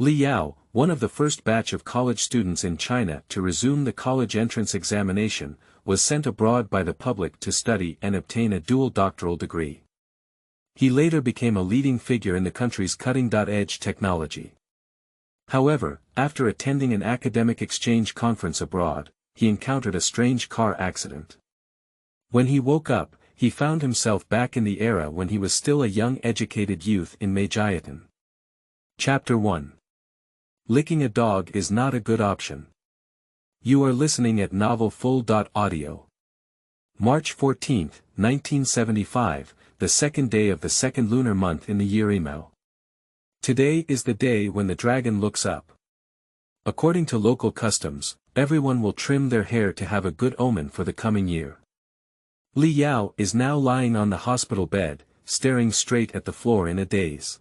Li Yao, one of the first batch of college students in China to resume the college entrance examination, was sent abroad by the public to study and obtain a dual doctoral degree. He later became a leading figure in the country's cutting-edge technology. However, after attending an academic exchange conference abroad, he encountered a strange car accident. When he woke up, he found himself back in the era when he was still a young educated youth in Maijiatun. Chapter 1. Licking a dog is not a good option. You are listening at novelfull.audio. March 14, 1975, the second day of the second lunar month in the year Emo. Today is the day when the dragon looks up. According to local customs, everyone will trim their hair to have a good omen for the coming year. Li Yao is now lying on the hospital bed, staring straight at the floor in a daze.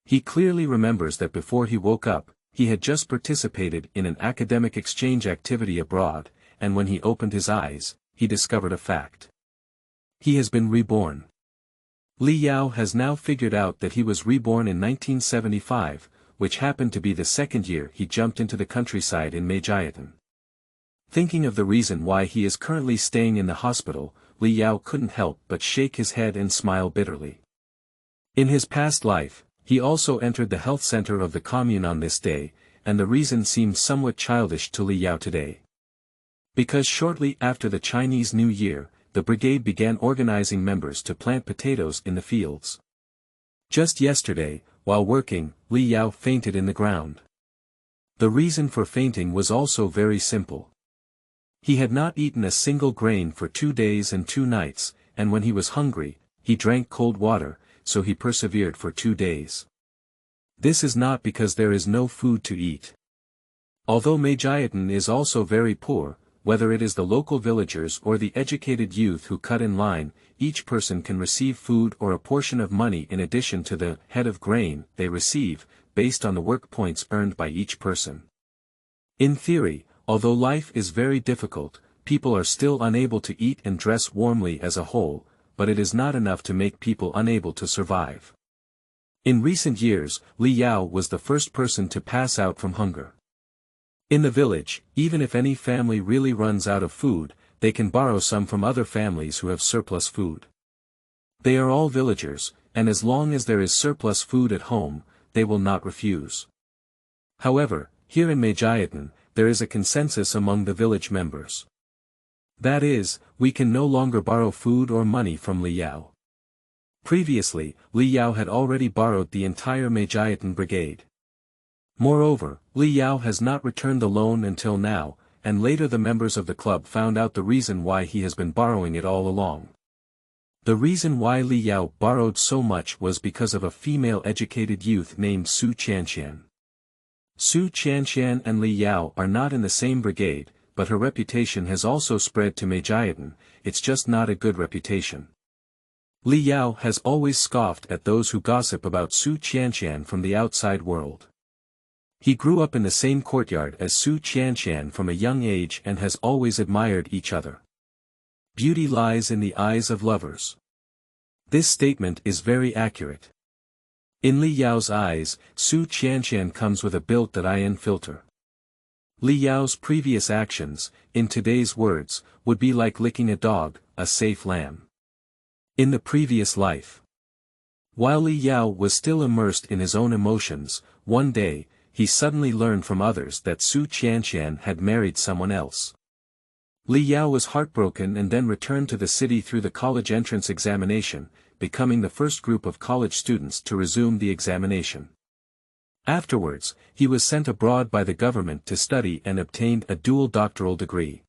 He clearly remembers that before he woke up, he had just participated in an academic exchange activity abroad, and when he opened his eyes, he discovered a fact. He has been reborn. Li Yao has now figured out that he was reborn in 1975, which happened to be the second year he jumped into the countryside in Maijiatun. Thinking of the reason why he is currently staying in the hospital, Li Yao couldn't help but shake his head and smile bitterly. In his past life, he also entered the health center of the commune on this day, and the reason seemed somewhat childish to Li Yao today. Because shortly after the Chinese New Year, the brigade began organizing members to plant potatoes in the fields. Just yesterday, while working, Li Yao fainted in the ground. The reason for fainting was also very simple. He had not eaten a single grain for 2 days and 2 nights, and when he was hungry, he drank cold water, so he persevered for 2 days. This is not because there is no food to eat. Although Maijiatun is also very poor, whether it is the local villagers or the educated youth who cut in line, each person can receive food or a portion of money in addition to the head of grain they receive, based on the work points earned by each person. In theory, although life is very difficult, people are still unable to eat and dress warmly as a whole, but it is not enough to make people unable to survive. In recent years, Li Yao was the first person to pass out from hunger. In the village, even if any family really runs out of food, they can borrow some from other families who have surplus food. They are all villagers, and as long as there is surplus food at home, they will not refuse. However, here in Maijiatun, there is a consensus among the village members. That is, we can no longer borrow food or money from Li Yao. Previously, Li Yao had already borrowed the entire Maijiatun brigade. Moreover, Li Yao has not returned the loan until now, and later the members of the club found out the reason why he has been borrowing it all along. The reason why Li Yao borrowed so much was because of a female educated youth named Su Qianqian. Su Qianqian and Li Yao are not in the same brigade, but her reputation has also spread to Maijiatun. It's just not a good reputation. Li Yao has always scoffed at those who gossip about Su Qianqian from the outside world. He grew up in the same courtyard as Su Qianqian from a young age and has always admired each other. Beauty lies in the eyes of lovers. This statement is very accurate. In Li Yao's eyes, Su Qianqian comes with a built-in filter. Li Yao's previous actions, in today's words, would be like licking a dog, a safe lamb. In the previous life, while Li Yao was still immersed in his own emotions, one day, he suddenly learned from others that Su Qianqian had married someone else. Li Yao was heartbroken and then returned to the city through the college entrance examination, becoming the first group of college students to resume the examination. Afterwards, he was sent abroad by the government to study and obtained a dual doctoral degree.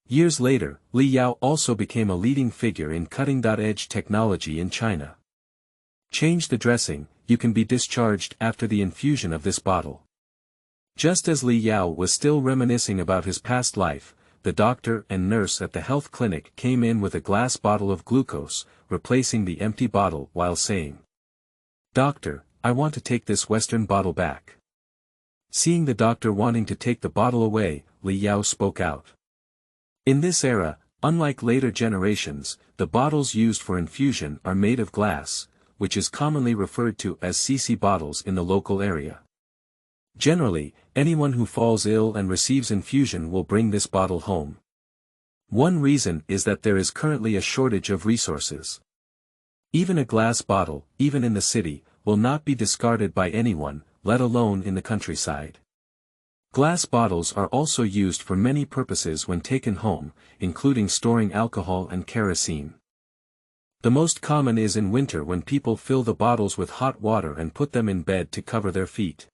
Years later, Li Yao also became a leading figure in cutting-edge technology in China. Change the dressing, you can be discharged after the infusion of this bottle. Just as Li Yao was still reminiscing about his past life, the doctor and nurse at the health clinic came in with a glass bottle of glucose, replacing the empty bottle while saying, "Doctor, I want to take this Western bottle back." Seeing the doctor wanting to take the bottle away, Li Yao spoke out. In this era, unlike later generations, the bottles used for infusion are made of glass, which is commonly referred to as CC bottles in the local area. Generally, anyone who falls ill and receives infusion will bring this bottle home. One reason is that there is currently a shortage of resources. Even a glass bottle, even in the city, will not be discarded by anyone, let alone in the countryside. Glass bottles are also used for many purposes when taken home, including storing alcohol and kerosene. The most common is in winter when people fill the bottles with hot water and put them in bed to cover their feet.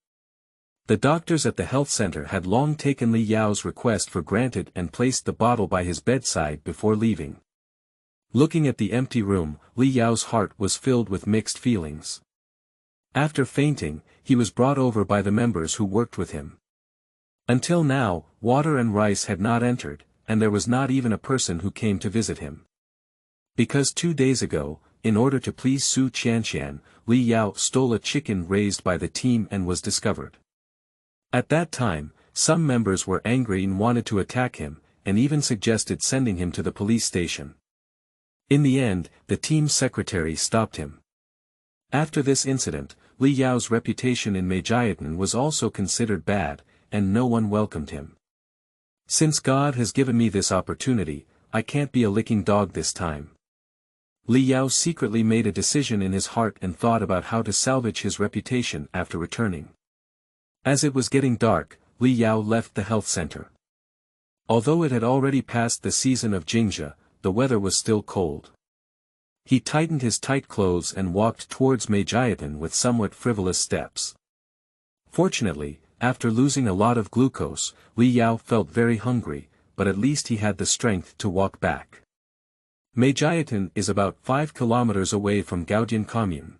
The doctors at the health center had long taken Li Yao's request for granted and placed the bottle by his bedside before leaving. Looking at the empty room, Li Yao's heart was filled with mixed feelings. After fainting, he was brought over by the members who worked with him. Until now, water and rice had not entered, and there was not even a person who came to visit him. Because 2 days ago, in order to please Su Qianqian, Li Yao stole a chicken raised by the team and was discovered. At that time, some members were angry and wanted to attack him, and even suggested sending him to the police station. In the end, the team's secretary stopped him. After this incident, Li Yao's reputation in Maijiatun was also considered bad, and no one welcomed him. Since God has given me this opportunity, I can't be a licking dog this time. Li Yao secretly made a decision in his heart and thought about how to salvage his reputation after returning. As it was getting dark, Li Yao left the health center. Although it had already passed the season of Jingzhi, the weather was still cold. He tightened his tight clothes and walked towards Maijiatun with somewhat frivolous steps. Fortunately, after losing a lot of glucose, Li Yao felt very hungry, but at least he had the strength to walk back. Maijiatun is about 5 kilometers away from Gaodian commune.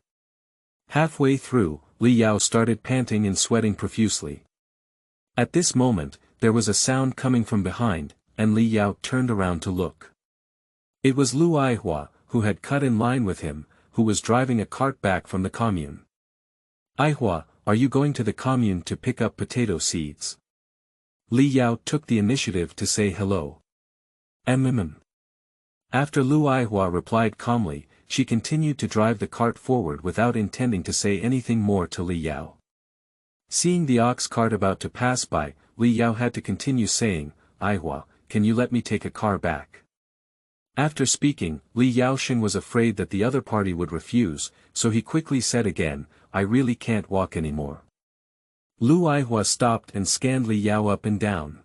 Halfway through, Li Yao started panting and sweating profusely. At this moment, there was a sound coming from behind, and Li Yao turned around to look. It was Lu Aihua, who had cut in line with him, who was driving a cart back from the commune. "Aihua, are you going to the commune to pick up potato seeds?" Li Yao took the initiative to say hello. After Lu Aihua replied calmly, she continued to drive the cart forward without intending to say anything more to Li Yao. Seeing the ox cart about to pass by, Li Yao had to continue saying, "Aihua, can you let me take a car back?" After speaking, Li Yaoxin was afraid that the other party would refuse, so he quickly said again, "I really can't walk anymore." Lu Aihua stopped and scanned Li Yao up and down.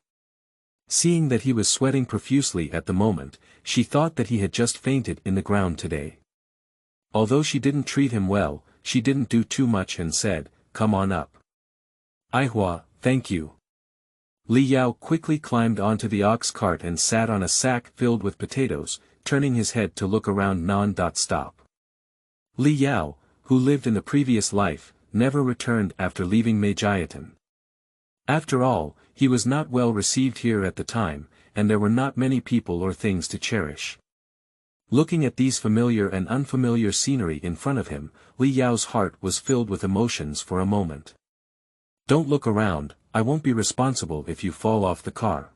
Seeing that he was sweating profusely at the moment, she thought that he had just fainted in the ground today. Although she didn't treat him well, she didn't do too much and said, "Come on up." "Aihua, thank you." Li Yao quickly climbed onto the ox cart and sat on a sack filled with potatoes, turning his head to look around non-stop. Li Yao, who lived in the previous life, never returned after leaving Maijiatun. After all, he was not well received here at the time, and there were not many people or things to cherish. Looking at these familiar and unfamiliar scenery in front of him, Li Yao's heart was filled with emotions for a moment. "Don't look around, I won't be responsible if you fall off the car."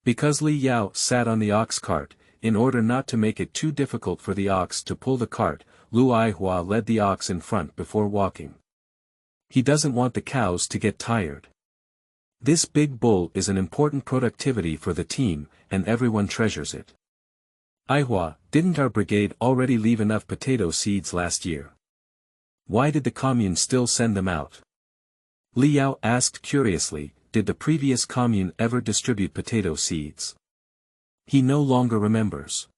Because Li Yao sat on the ox cart, in order not to make it too difficult for the ox to pull the cart, Lu Aihua led the ox in front before walking. He doesn't want the cows to get tired. This big bull is an important productivity for the team, and everyone treasures it. "Aihua, didn't our brigade already leave enough potato seeds last year? Why did the commune still send them out?" Li Yao asked curiously, did the previous commune ever distribute potato seeds? He no longer remembers.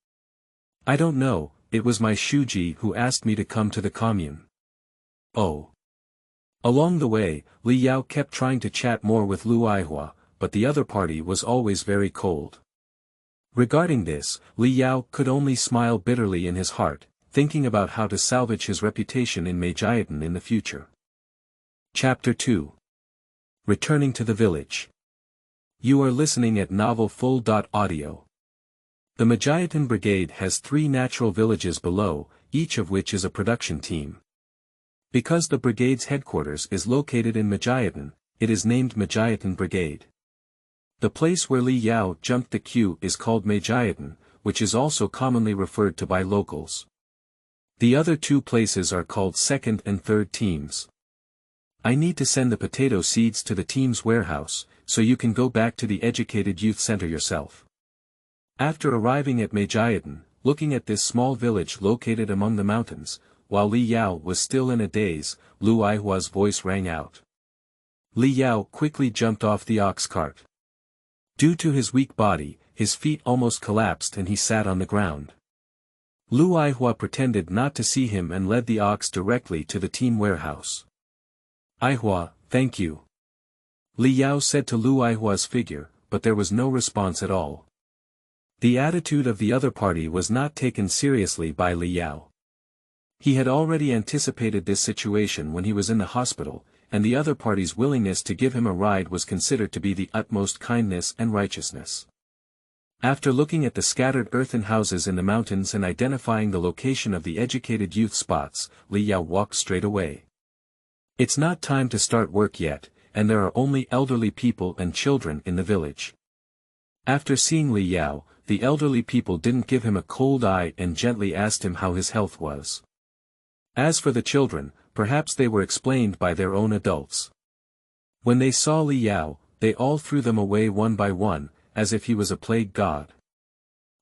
"I don't know, it was my Shuji who asked me to come to the commune." "Oh." Along the way, Li Yao kept trying to chat more with Lu Aihua, but the other party was always very cold. Regarding this, Li Yao could only smile bitterly in his heart, thinking about how to salvage his reputation in Maijiatun in the future. Chapter 2. Returning to the village. You are listening at Novel Full.audio. The Maijiatun Brigade has 3 natural villages below, each of which is a production team. Because the brigade's headquarters is located in Maijiatun, it is named Maijiatun Brigade. The place where Li Yao jumped the queue is called Maijiatun, which is also commonly referred to by locals. The other 2 places are called second and third teams. I need to send the potato seeds to the team's warehouse, so you can go back to the Educated Youth Center yourself. After arriving at Maijiatun, looking at this small village located among the mountains, while Li Yao was still in a daze, Lu Aihua's voice rang out. Li Yao quickly jumped off the ox cart. Due to his weak body, his feet almost collapsed and he sat on the ground. Lu Aihua pretended not to see him and led the ox directly to the team warehouse. Aihua, thank you. Li Yao said to Lu Aihua's figure, but there was no response at all. The attitude of the other party was not taken seriously by Li Yao. He had already anticipated this situation when he was in the hospital, and the other party's willingness to give him a ride was considered to be the utmost kindness and righteousness. After looking at the scattered earthen houses in the mountains and identifying the location of the Educated Youth spots, Li Yao walked straight away. It's not time to start work yet, and there are only elderly people and children in the village. After seeing Li Yao, the elderly people didn't give him a cold eye and gently asked him how his health was. As for the children, perhaps they were explained by their own adults. When they saw Li Yao, they all threw them away one by one, as if he was a plague god.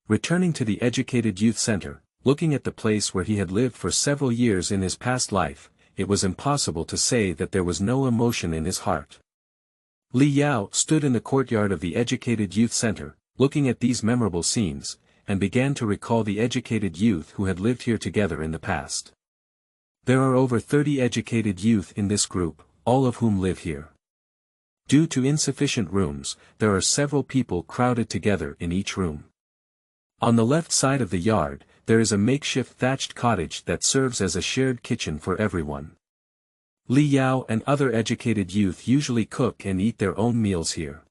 Returning to the Educated Youth Center, looking at the place where he had lived for several years in his past life, it was impossible to say that there was no emotion in his heart. Li Yao stood in the courtyard of the Educated Youth Center, looking at these memorable scenes, and began to recall the educated youth who had lived here together in the past. There are over 30 educated youth in this group, all of whom live here. Due to insufficient rooms, there are several people crowded together in each room. On the left side of the yard, there is a makeshift thatched cottage that serves as a shared kitchen for everyone. Li Yao and other educated youth usually cook and eat their own meals here.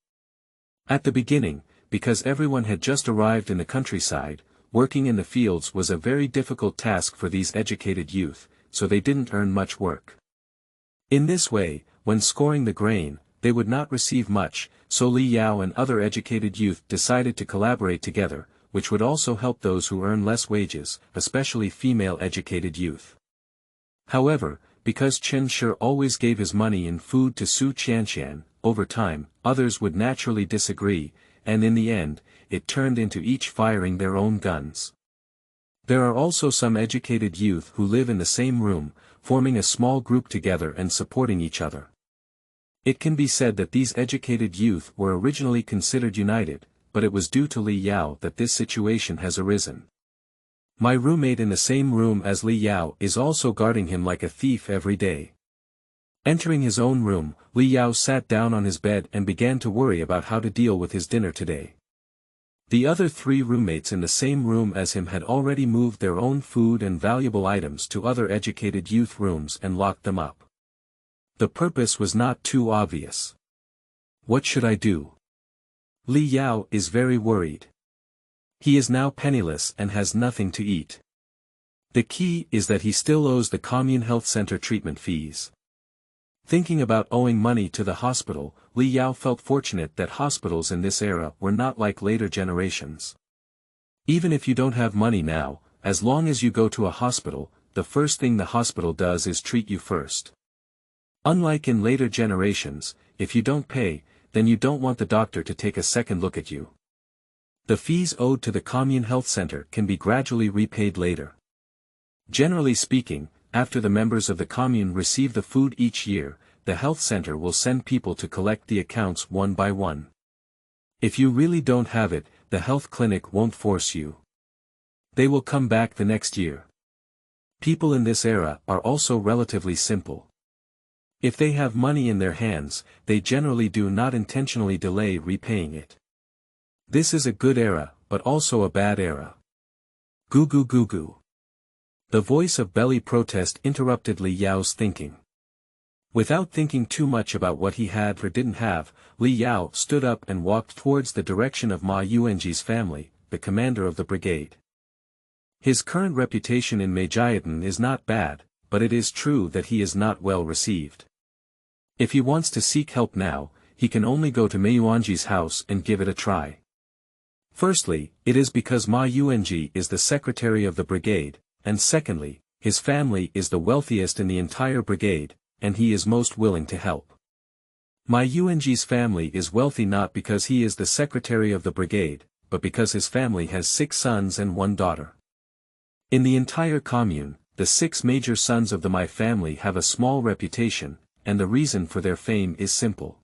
At the beginning, because everyone had just arrived in the countryside, working in the fields was a very difficult task for these educated youth, so they didn't earn much work. In this way, when scoring the grain, they would not receive much, so Li Yao and other educated youth decided to collaborate together, which would also help those who earn less wages, especially female educated youth. However, because Chen Shi always gave his money in food to Su Qianqian, over time, others would naturally disagree, and in the end, it turned into each firing their own guns. There are also some educated youth who live in the same room, forming a small group together and supporting each other. It can be said that these educated youth were originally considered united, but it was due to Li Yao that this situation has arisen. My roommate in the same room as Li Yao is also guarding him like a thief every day. Entering his own room, Li Yao sat down on his bed and began to worry about how to deal with his dinner today. The other 3 roommates in the same room as him had already moved their own food and valuable items to other educated youth rooms and locked them up. The purpose was not too obvious. What should I do? Li Yao is very worried. He is now penniless and has nothing to eat. The key is that he still owes the commune health center treatment fees. Thinking about owing money to the hospital, Li Yao felt fortunate that hospitals in this era were not like later generations. Even if you don't have money now, as long as you go to a hospital, the first thing the hospital does is treat you first. Unlike in later generations, if you don't pay, then you don't want the doctor to take a second look at you. The fees owed to the commune health center can be gradually repaid later. Generally speaking, after the members of the commune receive the food each year, the health center will send people to collect the accounts one by one. If you really don't have it, the health clinic won't force you. They will come back the next year. People in this era are also relatively simple. If they have money in their hands, they generally do not intentionally delay repaying it. This is a good era, but also a bad era. Goo goo goo goo. The voice of belly protest interrupted Li Yao's thinking. Without thinking too much about what he had or didn't have, Li Yao stood up and walked towards the direction of Ma Yuanji's family, the commander of the brigade. His current reputation in Maijiatun is not bad, but it is true that he is not well received. If he wants to seek help now, he can only go to Ma Yuanji's house and give it a try. Firstly, it is because Ma Yuanji is the secretary of the brigade, and secondly, his family is the wealthiest in the entire brigade, and he is most willing to help. Maiyuanji's family is wealthy not because he is the secretary of the brigade, but because his family has 6 sons and 1 daughter. In the entire commune, the 6 major sons of the Mai family have a small reputation, and the reason for their fame is simple.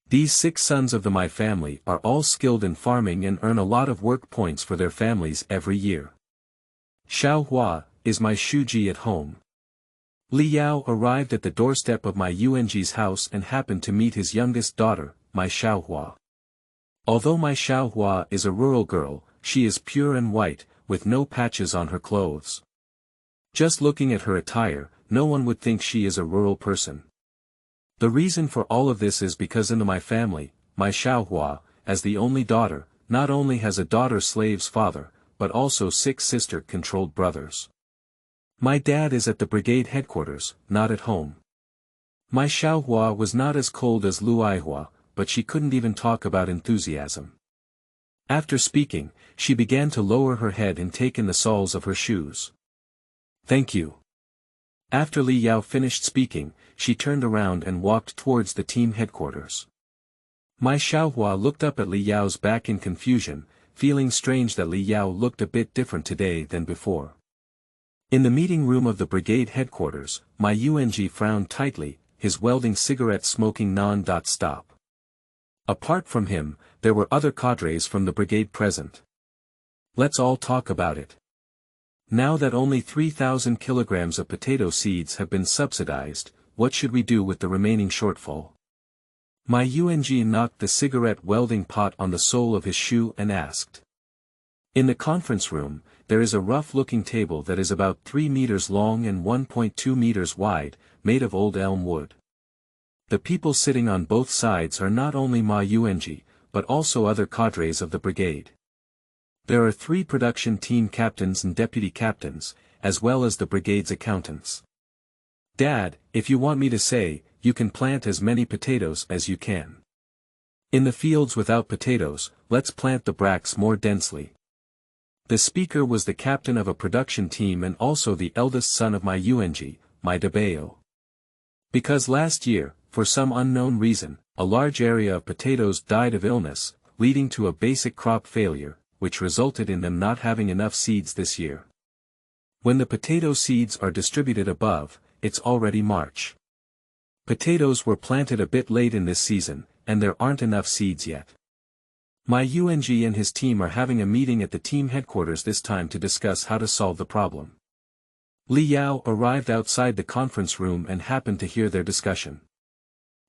These 6 sons of the Mai family are all skilled in farming and earn a lot of work points for their families every year. Xiao Hua is Mai Shuji at home. Li Yao arrived at the doorstep of Mai Yuanji's house and happened to meet his youngest daughter, Mai Xiaohua. Although Mai Xiaohua is a rural girl, she is pure and white, with no patches on her clothes. Just looking at her attire, no one would think she is a rural person. The reason for all of this is because in the Mai family, Mai Xiaohua, as the only daughter, not only has a daughter-slave's father, but also 6 sister-controlled brothers. My dad is at the brigade headquarters, not at home. Mai Xiaohua was not as cold as Lu Aihua, but she couldn't even talk about enthusiasm. After speaking, she began to lower her head and take in the soles of her shoes. Thank you. After Li Yao finished speaking, she turned around and walked towards the team headquarters. Mai Xiaohua looked up at Li Yao's back in confusion, feeling strange that Li Yao looked a bit different today than before. In the meeting room of the brigade headquarters, Mai Yuanji frowned tightly, his welding cigarette smoking non-stop. Apart from him, there were other cadres from the brigade present. Let's all talk about it. Now that only 3,000 kilograms of potato seeds have been subsidized, what should we do with the remaining shortfall? Mai Yuanji knocked the cigarette welding pot on the sole of his shoe and asked. In the conference room, there is a rough-looking table that is about 3 meters long and 1.2 meters wide, made of old elm wood. The people sitting on both sides are not only Mai Yuanji, but also other cadres of the brigade. There are 3 production team captains and deputy captains, as well as the brigade's accountants. Dad, if you want me to say, you can plant as many potatoes as you can. In the fields without potatoes, let's plant the bracts more densely. The speaker was the captain of a production team and also the eldest son of Mai Yuanji, Mai Dabeo. Because last year, for some unknown reason, a large area of potatoes died of illness, leading to a basic crop failure, which resulted in them not having enough seeds this year. When the potato seeds are distributed above, it's already March. Potatoes were planted a bit late in this season, and there aren't enough seeds yet. Mai Yuanji and his team are having a meeting at the team headquarters this time to discuss how to solve the problem. Li Yao arrived outside the conference room and happened to hear their discussion.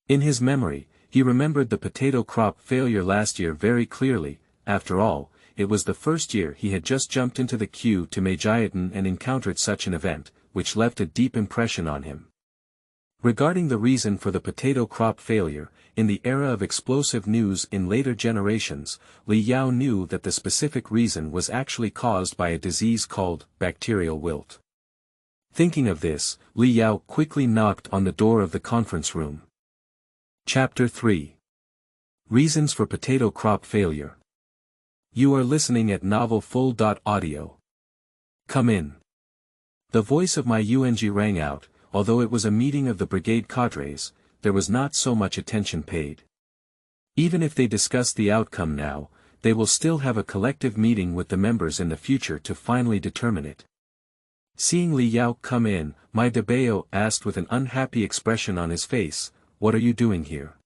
In his memory, he remembered the potato crop failure last year very clearly. After all, it was the first year he had just jumped into the queue to Maijiatun and encountered such an event, which left a deep impression on him. Regarding the reason for the potato crop failure, in the era of explosive news in later generations, Li Yao knew that the specific reason was actually caused by a disease called bacterial wilt. Thinking of this, Li Yao quickly knocked on the door of the conference room. Chapter 3. Reasons for Potato Crop Failure. You are listening at Novel Full.audio. Come in. The voice of Mai Yuanji rang out. Although it was a meeting of the brigade cadres, there was not so much attention paid. Even if they discuss the outcome now, they will still have a collective meeting with the members in the future to finally determine it. Seeing Li Yao come in, Mai Dabeo asked with an unhappy expression on his face, "What are you doing here?"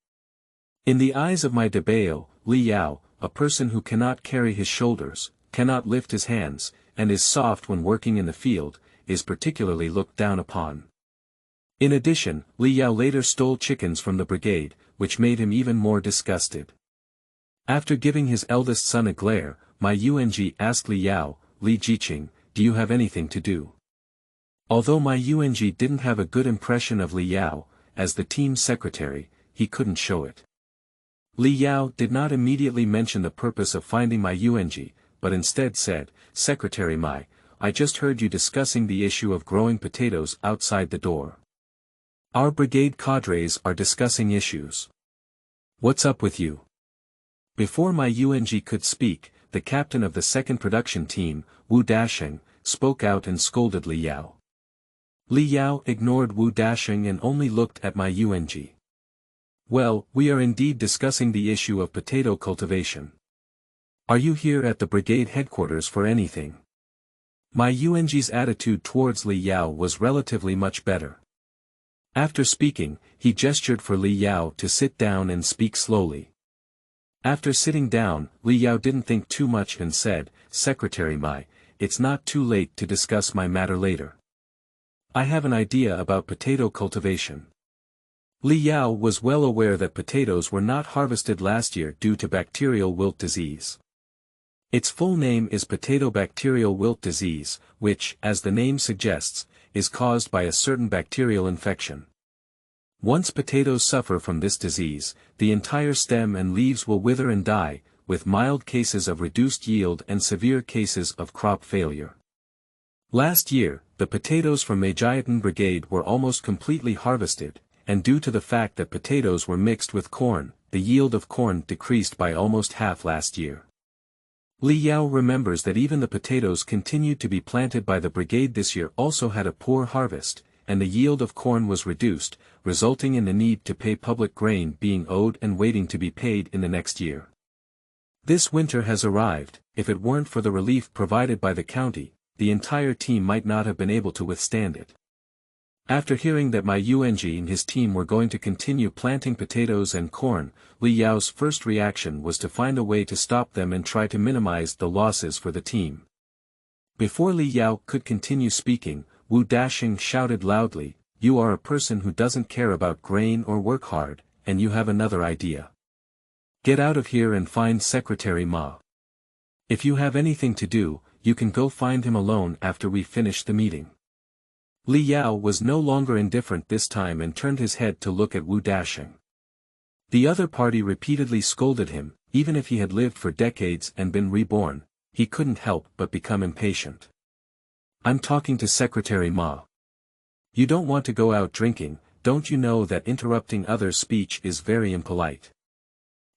In the eyes of Mai Dabeo, Li Yao, a person who cannot carry his shoulders, cannot lift his hands, and is soft when working in the field, is particularly looked down upon. In addition, Li Yao later stole chickens from the brigade, which made him even more disgusted. After giving his eldest son a glare, Mai Yuanji asked Li Yao, "Li Jiqing, do you have anything to do?" Although Mai Yuanji didn't have a good impression of Li Yao, as the team secretary, he couldn't show it. Li Yao did not immediately mention the purpose of finding Mai Yuanji, but instead said, "Secretary Mai, I just heard you discussing the issue of growing potatoes outside the door. Our brigade cadres are discussing issues. What's up with you?" Before Mai Yuanji could speak, the captain of the second production team, Wu Dasheng, spoke out and scolded Li Yao. Li Yao ignored Wu Dashing and only looked at Maijiatun. Well, we are indeed discussing the issue of potato cultivation. Are you here at the brigade headquarters for anything? Maijiatun's attitude towards Li Yao was relatively much better. After speaking, he gestured for Li Yao to sit down and speak slowly. After sitting down, Li Yao didn't think too much and said, "Secretary Mai, it's not too late to discuss my matter later. I have an idea about potato cultivation." Li Yao was well aware that potatoes were not harvested last year due to bacterial wilt disease. Its full name is potato bacterial wilt disease, which, as the name suggests, is caused by a certain bacterial infection. Once potatoes suffer from this disease, the entire stem and leaves will wither and die, with mild cases of reduced yield and severe cases of crop failure. Last year, the potatoes from Maijiatun Brigade were almost completely harvested, and due to the fact that potatoes were mixed with corn, the yield of corn decreased by almost half last year. Li Yao remembers that even the potatoes continued to be planted by the brigade this year also had a poor harvest, and the yield of corn was reduced, resulting in the need to pay public grain being owed and waiting to be paid in the next year. This winter has arrived. If it weren't for the relief provided by the county, the entire team might not have been able to withstand it. After hearing that Maijiatun and his team were going to continue planting potatoes and corn, Li Yao's first reaction was to find a way to stop them and try to minimize the losses for the team. Before Li Yao could continue speaking, Wu Dashing shouted loudly, "You are a person who doesn't care about grain or work hard, and you have another idea. Get out of here and find Secretary Ma. If you have anything to do, you can go find him alone after we finish the meeting." Li Yao was no longer indifferent this time and turned his head to look at Wu Dashing. The other party repeatedly scolded him. Even if he had lived for decades and been reborn, he couldn't help but become impatient. "I'm talking to Secretary Ma. You don't want to go out drinking, don't you know that interrupting others' speech is very impolite?"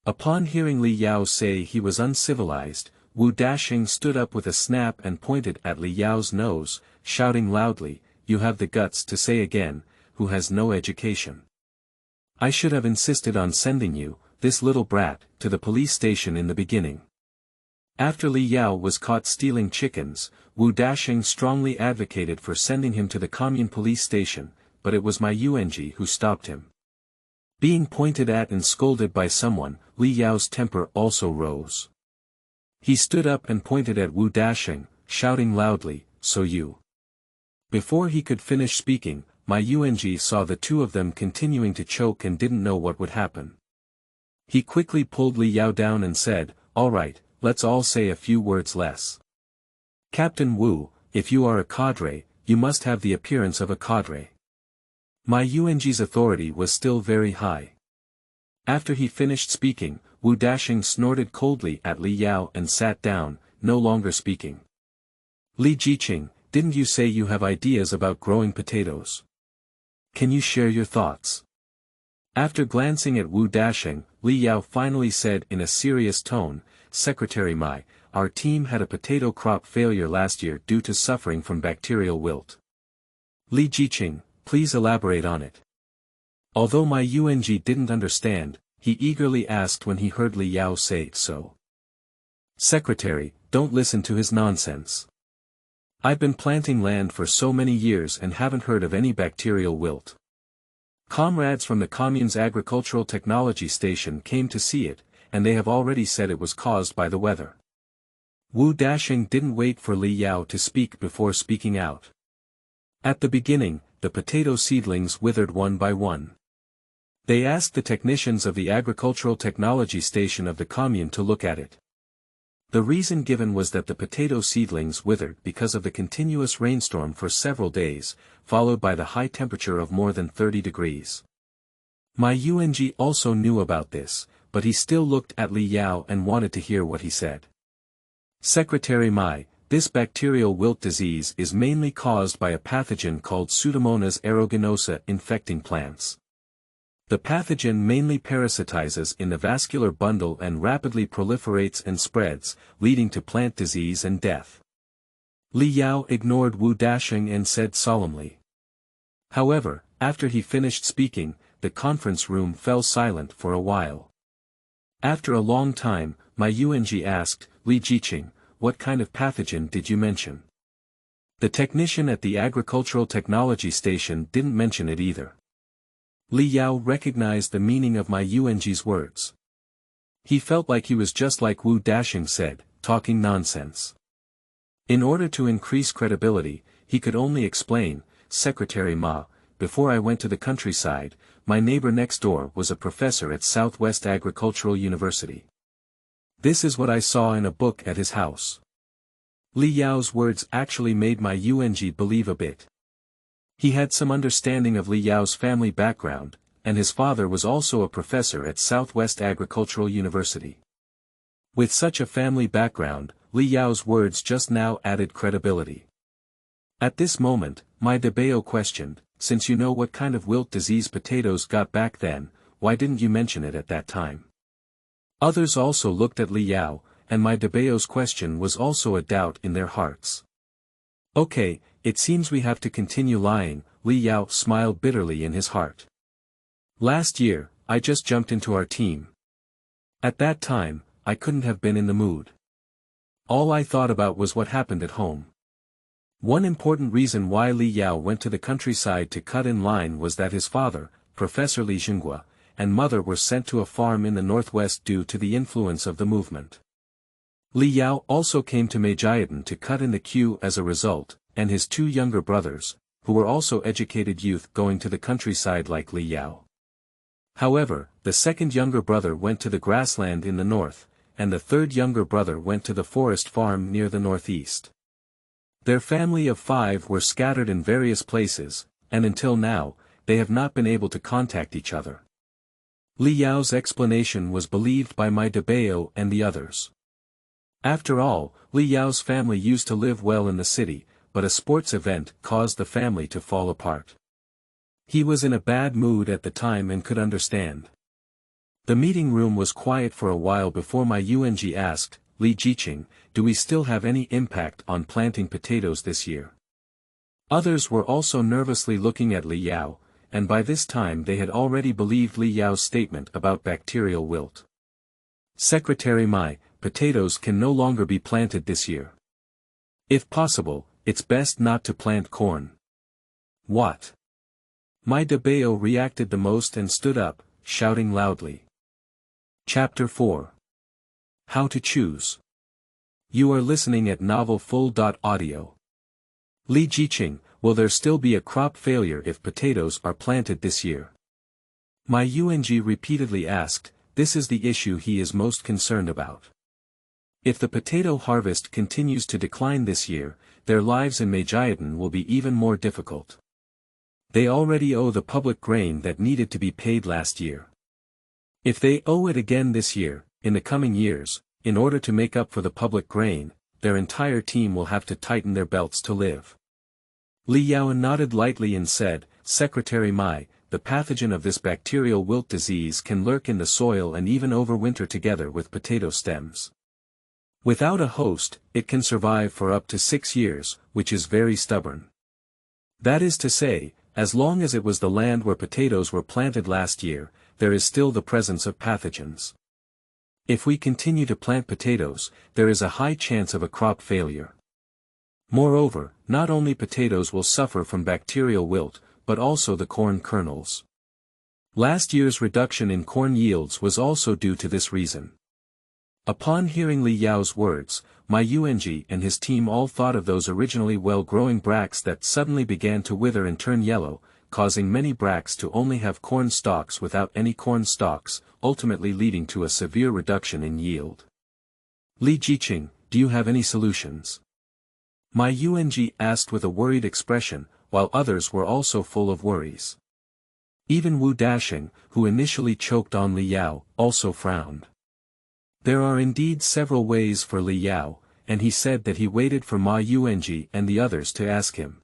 Upon hearing Li Yao say he was uncivilized, Wu Dashing stood up with a snap and pointed at Li Yao's nose, shouting loudly, "You have the guts to say again, who has no education. I should have insisted on sending you, this little brat, to the police station in the beginning." After Li Yao was caught stealing chickens, Wu Dashing strongly advocated for sending him to the commune police station, but it was Maijiatun who stopped him. Being pointed at and scolded by someone, Li Yao's temper also rose. He stood up and pointed at Wu Dashing, shouting loudly, "So you..." Before he could finish speaking, Maijiatun saw the two of them continuing to choke and didn't know what would happen. He quickly pulled Li Yao down and said, "All right, let's all say a few words less. Captain Wu, if you are a cadre, you must have the appearance of a cadre." Maijiatun's authority was still very high. After he finished speaking, Wu Dashing snorted coldly at Li Yao and sat down, no longer speaking. "Li Jiqing, didn't you say you have ideas about growing potatoes? Can you share your thoughts?" After glancing at Wu Dashing, Li Yao finally said in a serious tone, "Secretary Mai, our team had a potato crop failure last year due to suffering from bacterial wilt. Li Jiqing, please elaborate on it." Although Maijiatun didn't understand, he eagerly asked when he heard Li Yao say so. "Secretary, don't listen to his nonsense. I've been planting land for so many years and haven't heard of any bacterial wilt. Comrades from the commune's agricultural technology station came to see it, and they have already said it was caused by the weather." Wu Dashing didn't wait for Li Yao to speak before speaking out. At the beginning, the potato seedlings withered one by one. They asked the technicians of the agricultural technology station of the commune to look at it. The reason given was that the potato seedlings withered because of the continuous rainstorm for several days, followed by the high temperature of more than 30 degrees. Maijiatun also knew about this, but he still looked at Li Yao and wanted to hear what he said. "Secretary Mai, this bacterial wilt disease is mainly caused by a pathogen called Pseudomonas aeruginosa infecting plants. The pathogen mainly parasitizes in the vascular bundle and rapidly proliferates and spreads, leading to plant disease and death." Li Yao ignored Wu Dashing and said solemnly, However, after he finished speaking, the conference room fell silent for a while. After a long time, Maijiatun asked, "Li Jiqing, what kind of pathogen did you mention?" The technician at the agricultural technology station didn't mention it either. Li Yao recognized the meaning of Maijiatun's words. He felt like he was just like Wu Dashing said, talking nonsense. In order to increase credibility, he could only explain, "Secretary Ma, before I went to the countryside, my neighbor next door was a professor at Southwest Agricultural University. This is what I saw in a book at his house." Li Yao's words actually made Maijiatun believe a bit. He had some understanding of Li Yao's family background, and his father was also a professor at Southwest Agricultural University. With such a family background, Li Yao's words just now added credibility. At this moment, Maijiatun questioned, "Since you know what kind of wilt disease potatoes got back then, why didn't you mention it at that time?" Others also looked at Li Yao, and Maijiatun's question was also a doubt in their hearts. "Okay, it seems we have to continue lying," Li Yao smiled bitterly in his heart. "Last year, I just jumped into our team. At that time, I couldn't have been in the mood. All I thought about was what happened at home." One important reason why Li Yao went to the countryside to cut in line was that his father, Professor Li Zhenghua, and mother were sent to a farm in the northwest due to the influence of the movement. Li Yao also came to Maijiatun to cut in the queue as a result, and his two younger brothers, who were also educated youth going to the countryside like Li Yao. However, the second younger brother went to the grassland in the north, and the third younger brother went to the forest farm near the northeast. Their family of 5 were scattered in various places, and until now, they have not been able to contact each other. Li Yao's explanation was believed by Maijiatun and the others. After all, Li Yao's family used to live well in the city, but a sports event caused the family to fall apart. He was in a bad mood at the time and could understand. The meeting room was quiet for a while before Maijiatun asked, "Li Jiqing, do we still have any impact on planting potatoes this year?" Others were also nervously looking at Li Yao, and by this time they had already believed Li Yao's statement about bacterial wilt. "Secretary Mai, potatoes can no longer be planted this year. If possible, it's best not to plant corn." "What?" Maijiatun reacted the most and stood up, shouting loudly. Chapter 4. How to Choose. You are listening at novelfull.audio. Li Jiqing, will there still be a crop failure if potatoes are planted this year? Maijiatun repeatedly asked. This is the issue he is most concerned about. If the potato harvest continues to decline this year, their lives in Maijiatun will be even more difficult. They already owe the public grain that needed to be paid last year. If they owe it again this year, in the coming years, in order to make up for the public grain, their entire team will have to tighten their belts to live. Li Yao nodded lightly and said, "Secretary Mai, the pathogen of this bacterial wilt disease can lurk in the soil and even overwinter together with potato stems. Without a host, it can survive for up to 6 years, which is very stubborn. That is to say, as long as it was the land where potatoes were planted last year, there is still the presence of pathogens. If we continue to plant potatoes, there is a high chance of a crop failure. Moreover, not only potatoes will suffer from bacterial wilt, but also the corn kernels. Last year's reduction in corn yields was also due to this reason." Upon hearing Li Yao's words, Maijiatun and his team all thought of those originally well-growing bracts that suddenly began to wither and turn yellow, causing many bracts to only have corn stalks without any corn stalks, ultimately leading to a severe reduction in yield. "Li Jiqing, do you have any solutions?" Maijiatun asked with a worried expression, while others were also full of worries. Even Wu Dashing, who initially choked on Li Yao, also frowned. There are indeed several ways for Li Yao, and he said that he waited for Maijiatun and the others to ask him.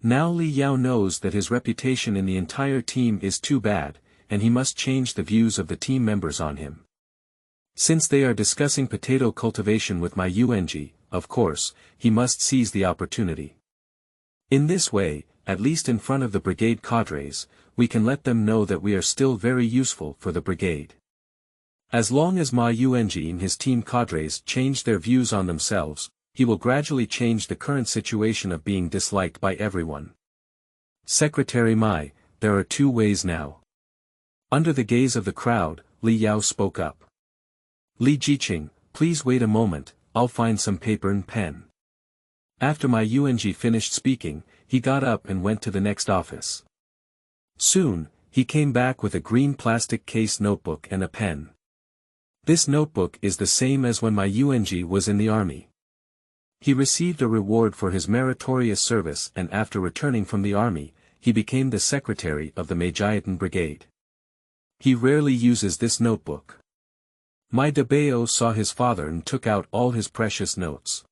Now Li Yao knows that his reputation in the entire team is too bad, and he must change the views of the team members on him. Since they are discussing potato cultivation with Maijiatun, of course, he must seize the opportunity. In this way, at least in front of the brigade cadres, we can let them know that we are still very useful for the brigade. As long as Maijiatun and his team cadres change their views on themselves, he will gradually change the current situation of being disliked by everyone. Secretary Mai, there are two ways now. Under the gaze of the crowd, Li Yao spoke up. Li Jiqing, please wait a moment, I'll find some paper and pen. After Maijiatun finished speaking, he got up and went to the next office. Soon, he came back with a green plastic case notebook and a pen. This notebook is the same as when Maijiatun was in the army. He received a reward for his meritorious service, and after returning from the army, he became the secretary of the Maijiatun brigade. He rarely uses this notebook. Mai Debao saw his father and took out all his precious notes.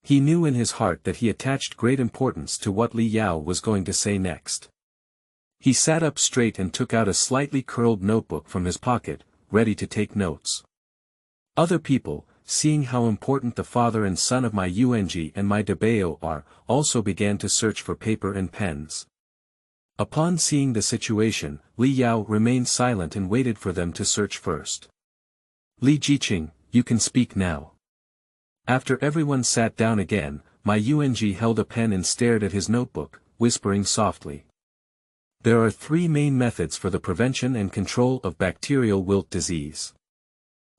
He knew in his heart that he attached great importance to what Li Yao was going to say next. He sat up straight and took out a slightly curled notebook from his pocket, ready to take notes. Other people, seeing how important the father and son of Maijiatun and Mai Debao are, also began to search for paper and pens. Upon seeing the situation, Li Yao remained silent and waited for them to search first. Li Jiqing, you can speak now. After everyone sat down again, Maijiatun held a pen and stared at his notebook, whispering softly. There are three main methods for the prevention and control of bacterial wilt disease.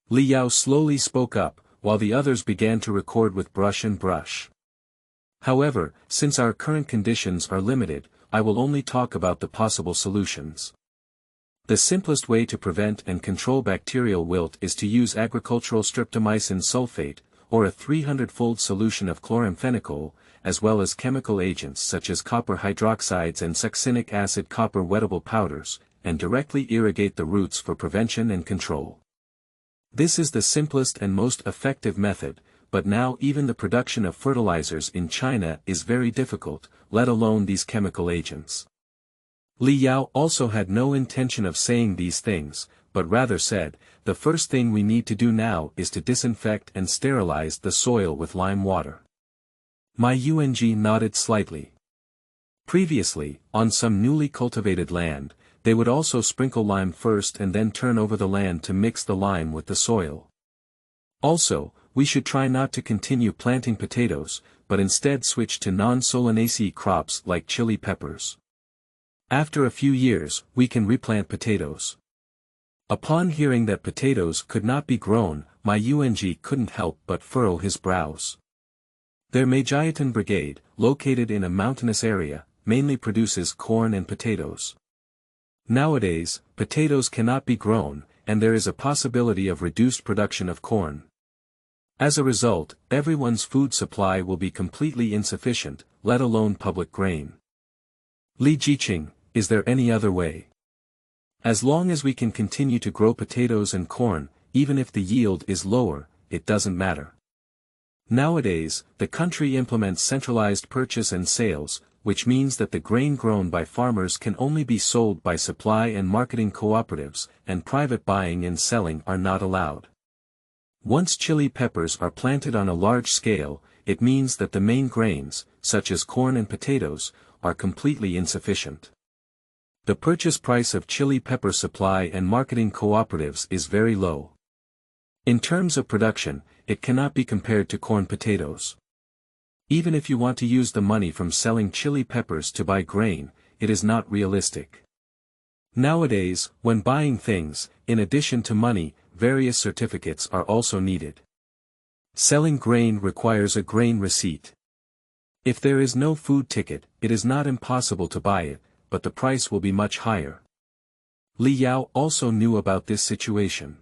Li Yao slowly spoke up, while the others began to record with brush and brush. However, since our current conditions are limited, I will only talk about the possible solutions. The simplest way to prevent and control bacterial wilt is to use agricultural streptomycin sulfate, or a 300-fold solution of chloramphenicol, as well as chemical agents such as copper hydroxides and succinic acid copper wettable powders, and directly irrigate the roots for prevention and control. This is the simplest and most effective method, but now even the production of fertilizers in China is very difficult, let alone these chemical agents. Li Yao also had no intention of saying these things, but rather said, the first thing we need to do now is to disinfect and sterilize the soil with lime water. Maijiatun nodded slightly. Previously, on some newly cultivated land, they would also sprinkle lime first and then turn over the land to mix the lime with the soil. Also, we should try not to continue planting potatoes, but instead switch to non-solanaceae crops like chili peppers. After a few years, we can replant potatoes. Upon hearing that potatoes could not be grown, Maijiatun couldn't help but furrow his brows. Their Maijiatun brigade, located in a mountainous area, mainly produces corn and potatoes. Nowadays, potatoes cannot be grown, and there is a possibility of reduced production of corn. As a result, everyone's food supply will be completely insufficient, let alone public grain. Li Jiqing, is there any other way? As long as we can continue to grow potatoes and corn, even if the yield is lower, it doesn't matter. Nowadays, the country implements centralized purchase and sales, which means that the grain grown by farmers can only be sold by supply and marketing cooperatives, and private buying and selling are not allowed. Once chili peppers are planted on a large scale, it means that the main grains, such as corn and potatoes, are completely insufficient. The purchase price of chili pepper supply and marketing cooperatives is very low. In terms of production, it cannot be compared to corn potatoes. Even if you want to use the money from selling chili peppers to buy grain, it is not realistic. Nowadays, when buying things, in addition to money, various certificates are also needed. Selling grain requires a grain receipt. If there is no food ticket, it is not impossible to buy it, but the price will be much higher. Li Yao also knew about this situation.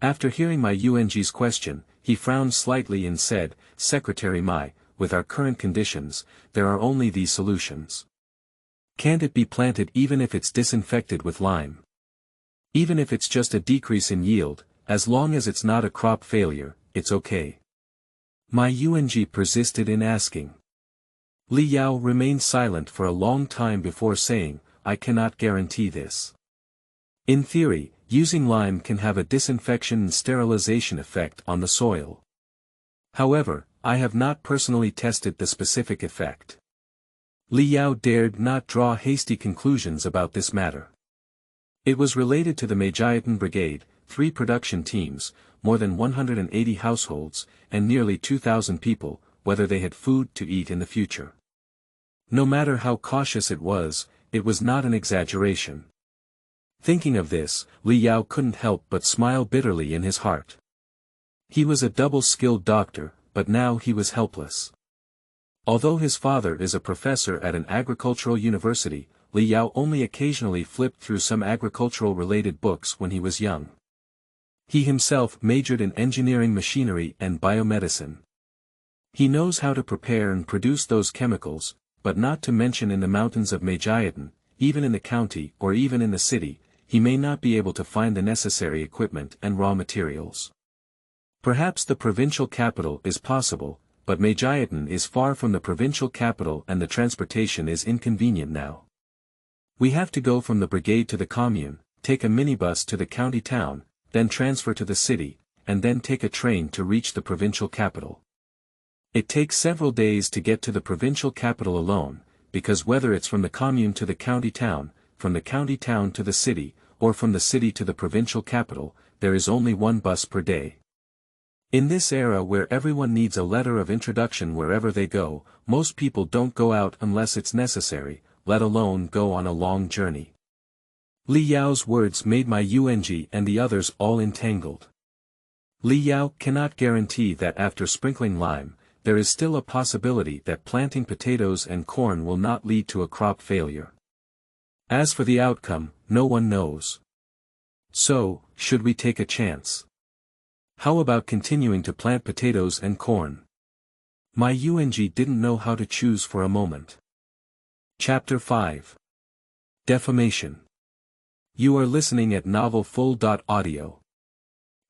After hearing Maijiatun's question, he frowned slightly and said, Secretary Mai, with our current conditions, there are only these solutions. Can't it be planted even if it's disinfected with lime? Even if it's just a decrease in yield, as long as it's not a crop failure, it's okay. Maijiatun persisted in asking. Li Yao remained silent for a long time before saying, I cannot guarantee this. In theory, using lime can have a disinfection and sterilization effect on the soil. However, I have not personally tested the specific effect. Li Yao dared not draw hasty conclusions about this matter. It was related to the Maijiatun brigade, 3 production teams, more than 180 households, and nearly 2,000 people, whether they had food to eat in the future. No matter how cautious it was not an exaggeration. Thinking of this, Li Yao couldn't help but smile bitterly in his heart. He was a double-skilled doctor, but now he was helpless. Although his father is a professor at an agricultural university, Li Yao only occasionally flipped through some agricultural-related books when he was young. He himself majored in engineering machinery and biomedicine. He knows how to prepare and produce those chemicals, but not to mention in the mountains of Maijiatun, even in the county or even in the city, he may not be able to find the necessary equipment and raw materials. Perhaps the provincial capital is possible, but Maijiatun is far from the provincial capital and the transportation is inconvenient now. We have to go from the brigade to the commune, take a minibus to the county town, then transfer to the city, and then take a train to reach the provincial capital. It takes several days to get to the provincial capital alone, because whether it's from the commune to the county town, from the county town to the city, or from the city to the provincial capital, there is only one bus per day. In this era where everyone needs a letter of introduction wherever they go, most people don't go out unless it's necessary, let alone go on a long journey. Li Yao's words made Maijiatun and the others all entangled. Li Yao cannot guarantee that after sprinkling lime, there is still a possibility that planting potatoes and corn will not lead to a crop failure. As for the outcome, no one knows. So, should we take a chance? How about continuing to plant potatoes and corn? Maijiatun didn't know how to choose for a moment. Chapter 5. Defamation. You are listening at novelfull.audio.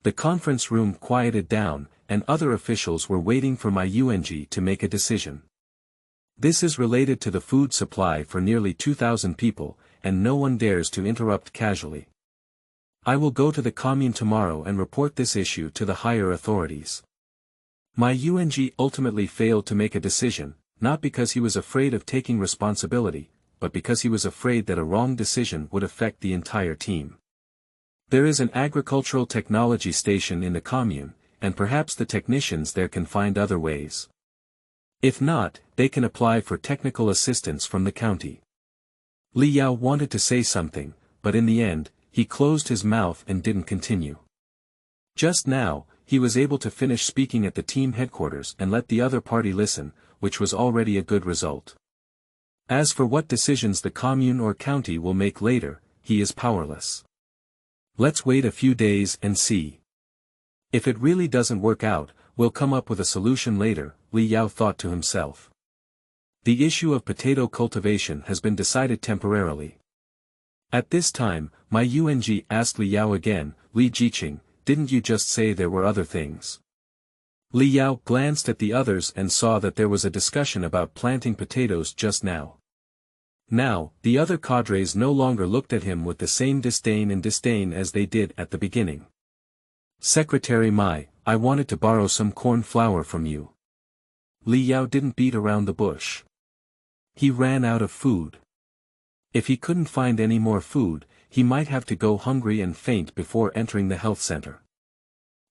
The conference room quieted down, and other officials were waiting for Maijiatun to make a decision. This is related to the food supply for nearly 2,000 people, and no one dares to interrupt casually. I will go to the commune tomorrow and report this issue to the higher authorities. Maijiatun ultimately failed to make a decision, not because he was afraid of taking responsibility, but because he was afraid that a wrong decision would affect the entire team. There is an agricultural technology station in the commune, and perhaps the technicians there can find other ways. If not, they can apply for technical assistance from the county. Li Yao wanted to say something, but in the end, he closed his mouth and didn't continue. Just now, he was able to finish speaking at the team headquarters and let the other party listen, which was already a good result. As for what decisions the commune or county will make later, he is powerless. Let's wait a few days and see. If it really doesn't work out, we'll come up with a solution later, Li Yao thought to himself. The issue of potato cultivation has been decided temporarily. At this time, Maijiatun asked Li Yao again, Li Jiqing, didn't you just say there were other things? Li Yao glanced at the others and saw that there was a discussion about planting potatoes just now. Now, the other cadres no longer looked at him with the same disdain as they did at the beginning. Secretary Mai, I wanted to borrow some corn flour from you. Li Yao didn't beat around the bush. He ran out of food. If he couldn't find any more food, he might have to go hungry and faint before entering the health center.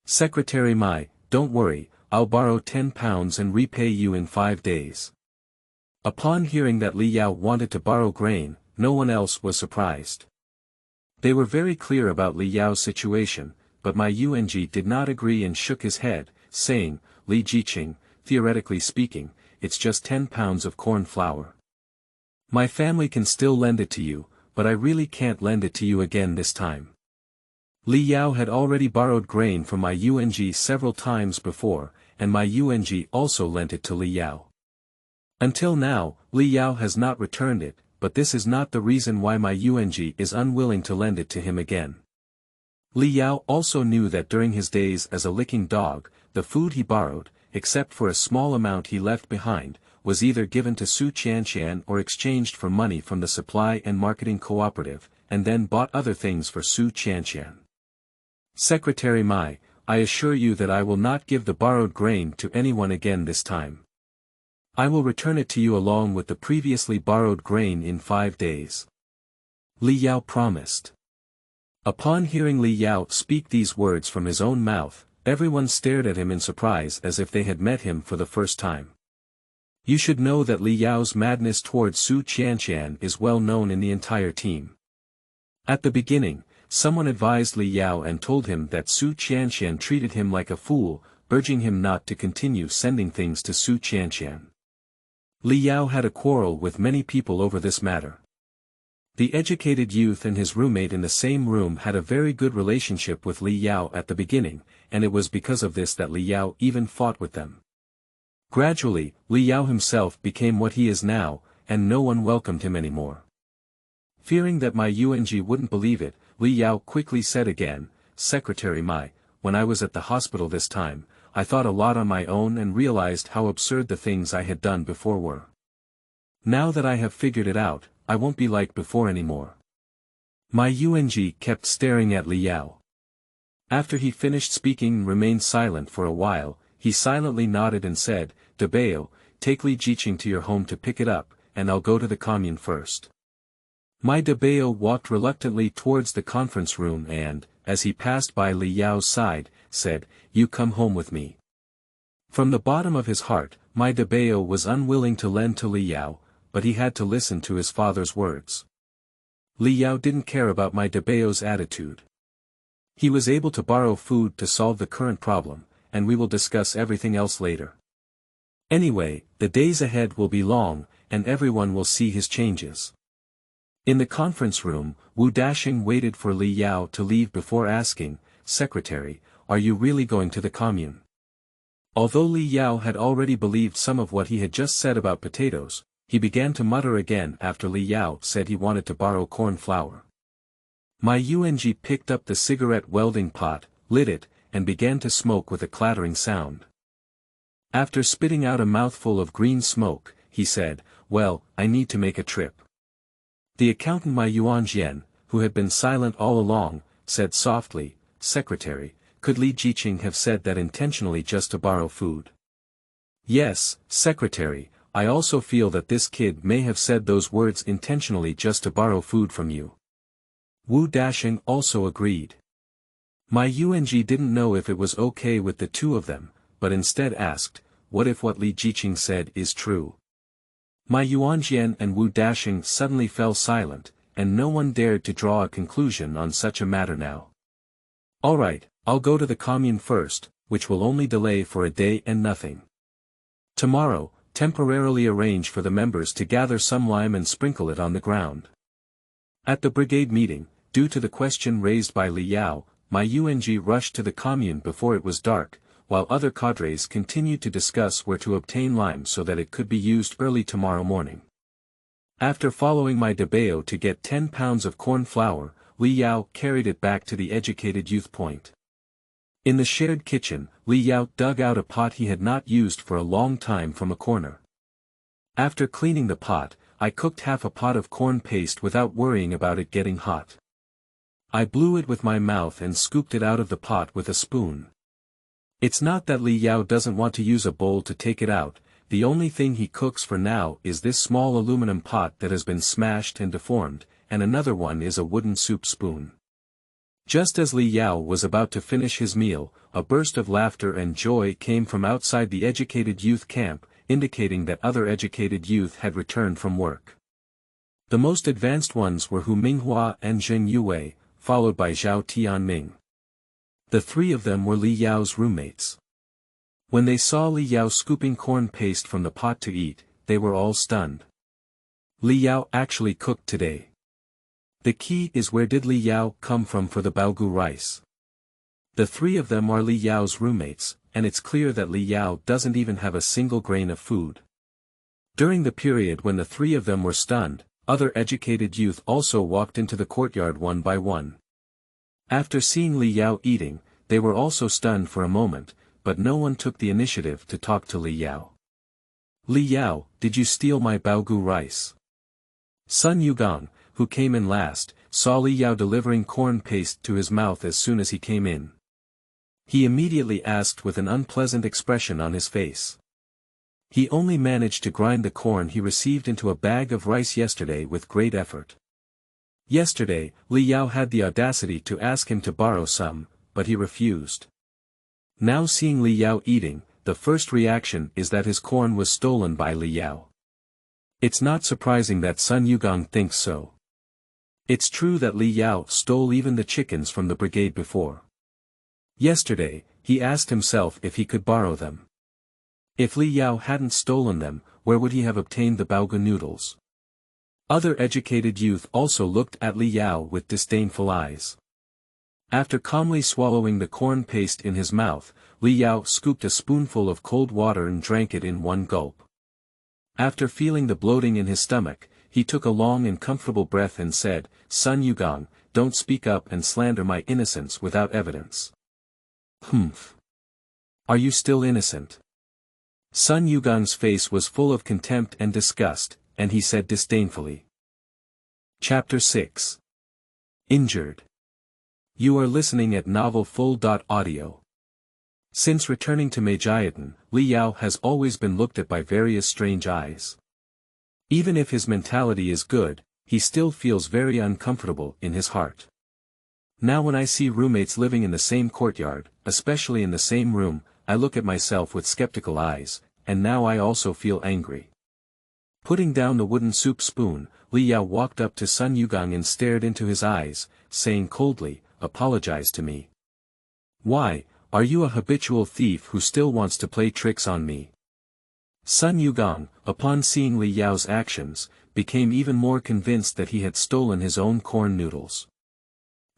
Secretary Mai, don't worry, I'll borrow 10 pounds and repay you in 5 days. Upon hearing that Li Yao wanted to borrow grain, no one else was surprised. They were very clear about Li Yao's situation, but Maijiatun did not agree and shook his head, saying, Li Jiqing, theoretically speaking, it's just 10 pounds of corn flour. My family can still lend it to you, but I really can't lend it to you again this time. Li Yao had already borrowed grain from Maijiatun several times before, and Maijiatun also lent it to Li Yao. Until now, Li Yao has not returned it, but this is not the reason why Maijiatun is unwilling to lend it to him again. Li Yao also knew that during his days as a licking dog, the food he borrowed, except for a small amount he left behind, was either given to Su Qianqian or exchanged for money from the supply and marketing cooperative, and then bought other things for Su Qianqian. Secretary Mai, I assure you that I will not give the borrowed grain to anyone again this time. I will return it to you along with the previously borrowed grain in 5 days. Li Yao promised. Upon hearing Li Yao speak these words from his own mouth, everyone stared at him in surprise as if they had met him for the first time. You should know that Li Yao's madness towards Su Qianqian is well known in the entire team. At the beginning, someone advised Li Yao and told him that Su Qianqian treated him like a fool, urging him not to continue sending things to Su Qianqian. Li Yao had a quarrel with many people over this matter. The educated youth and his roommate in the same room had a very good relationship with Li Yao at the beginning, and it was because of this that Li Yao even fought with them. Gradually, Li Yao himself became what he is now, and no one welcomed him anymore. Fearing that Maijiatun wouldn't believe it, Li Yao quickly said again, "Secretary Mai, when I was at the hospital this time, I thought a lot on my own and realized how absurd the things I had done before were. Now that I have figured it out, I won't be like before anymore." Maijiatun kept staring at Li Yao. After he finished speaking and remained silent for a while, he silently nodded and said, "Dabao, take Li Jiqing to your home to pick it up, and I'll go to the commune first." Mai Dabao walked reluctantly towards the conference room and, as he passed by Li Yao's side, said, "You come home with me." From the bottom of his heart, Mai Dabao was unwilling to lend to Li Yao, but he had to listen to his father's words. Li Yao didn't care about Mai Dabao's attitude. He was able to borrow food to solve the current problem, and we will discuss everything else later. Anyway, the days ahead will be long, and everyone will see his changes. In the conference room, Wu Dashing waited for Li Yao to leave before asking, "Secretary, are you really going to the commune?" Although Li Yao had already believed some of what he had just said about potatoes, he began to mutter again after Li Yao said he wanted to borrow corn flour. Maijiatun picked up the cigarette welding pot, lit it, and began to smoke with a clattering sound. After spitting out a mouthful of green smoke, he said, "Well, I need to make a trip." The accountant Maijiatun, who had been silent all along, said softly, "Secretary, could Li Jiqing have said that intentionally just to borrow food?" "Yes, Secretary, I also feel that this kid may have said those words intentionally just to borrow food from you." Wu Dashing also agreed. Maijiatun didn't know if it was okay with the two of them, but instead asked, "What if what Li Jiqing said is true?" Maijiatun and Wu Dashing suddenly fell silent, and no one dared to draw a conclusion on such a matter now. "All right, I'll go to the commune first, which will only delay for a day and nothing. Tomorrow, temporarily arrange for the members to gather some lime and sprinkle it on the ground." At the brigade meeting, due to the question raised by Li Yao, Maijiatun rushed to the commune before it was dark, while other cadres continued to discuss where to obtain lime so that it could be used early tomorrow morning. After following Mai Dabao to get 10 pounds of corn flour, Li Yao carried it back to the educated youth point. In the shared kitchen, Li Yao dug out a pot he had not used for a long time from a corner. After cleaning the pot, I cooked half a pot of corn paste without worrying about it getting hot. I blew it with my mouth and scooped it out of the pot with a spoon. It's not that Li Yao doesn't want to use a bowl to take it out, the only thing he cooks for now is this small aluminum pot that has been smashed and deformed, and another one is a wooden soup spoon. Just as Li Yao was about to finish his meal, a burst of laughter and joy came from outside the educated youth camp, indicating that other educated youth had returned from work. The most advanced ones were Hu Minghua and Zheng Yue, followed by Zhao Tianming. The three of them were Li Yao's roommates. When they saw Li Yao scooping corn paste from the pot to eat, they were all stunned. Li Yao actually cooked today. The key is, where did Li Yao come from for the baogu rice? The three of them are Li Yao's roommates, and it's clear that Li Yao doesn't even have a single grain of food. During the period when the three of them were stunned, other educated youth also walked into the courtyard one by one. After seeing Li Yao eating, they were also stunned for a moment, but no one took the initiative to talk to Li Yao. "Li Yao, did you steal my baogu rice?" Sun Yugong, who came in last, saw Li Yao delivering corn paste to his mouth as soon as he came in. He immediately asked with an unpleasant expression on his face. He only managed to grind the corn he received into a bag of rice yesterday with great effort. Yesterday, Li Yao had the audacity to ask him to borrow some, but he refused. Now seeing Li Yao eating, the first reaction is that his corn was stolen by Li Yao. It's not surprising that Sun Yugong thinks so. It's true that Li Yao stole even the chickens from the brigade before. Yesterday, he asked himself if he could borrow them. If Li Yao hadn't stolen them, where would he have obtained the baogu noodles? Other educated youth also looked at Li Yao with disdainful eyes. After calmly swallowing the corn paste in his mouth, Li Yao scooped a spoonful of cold water and drank it in one gulp. After feeling the bloating in his stomach, he took a long and comfortable breath and said, "Sun Yugong, don't speak up and slander my innocence without evidence." "Humph. Are you still innocent?" Sun Yugong's face was full of contempt and disgust, and he said disdainfully. Chapter 6. Injured. You are listening at novelfull.audio. Since returning to Maijiatun, Li Yao has always been looked at by various strange eyes. Even if his mentality is good, he still feels very uncomfortable in his heart. Now when I see roommates living in the same courtyard, especially in the same room, I look at myself with skeptical eyes, and now I also feel angry. Putting down the wooden soup spoon, Li Yao walked up to Sun Yugong and stared into his eyes, saying coldly, "Apologize to me." "Why, are you a habitual thief who still wants to play tricks on me?" Sun Yugong, upon seeing Li Yao's actions, became even more convinced that he had stolen his own corn noodles.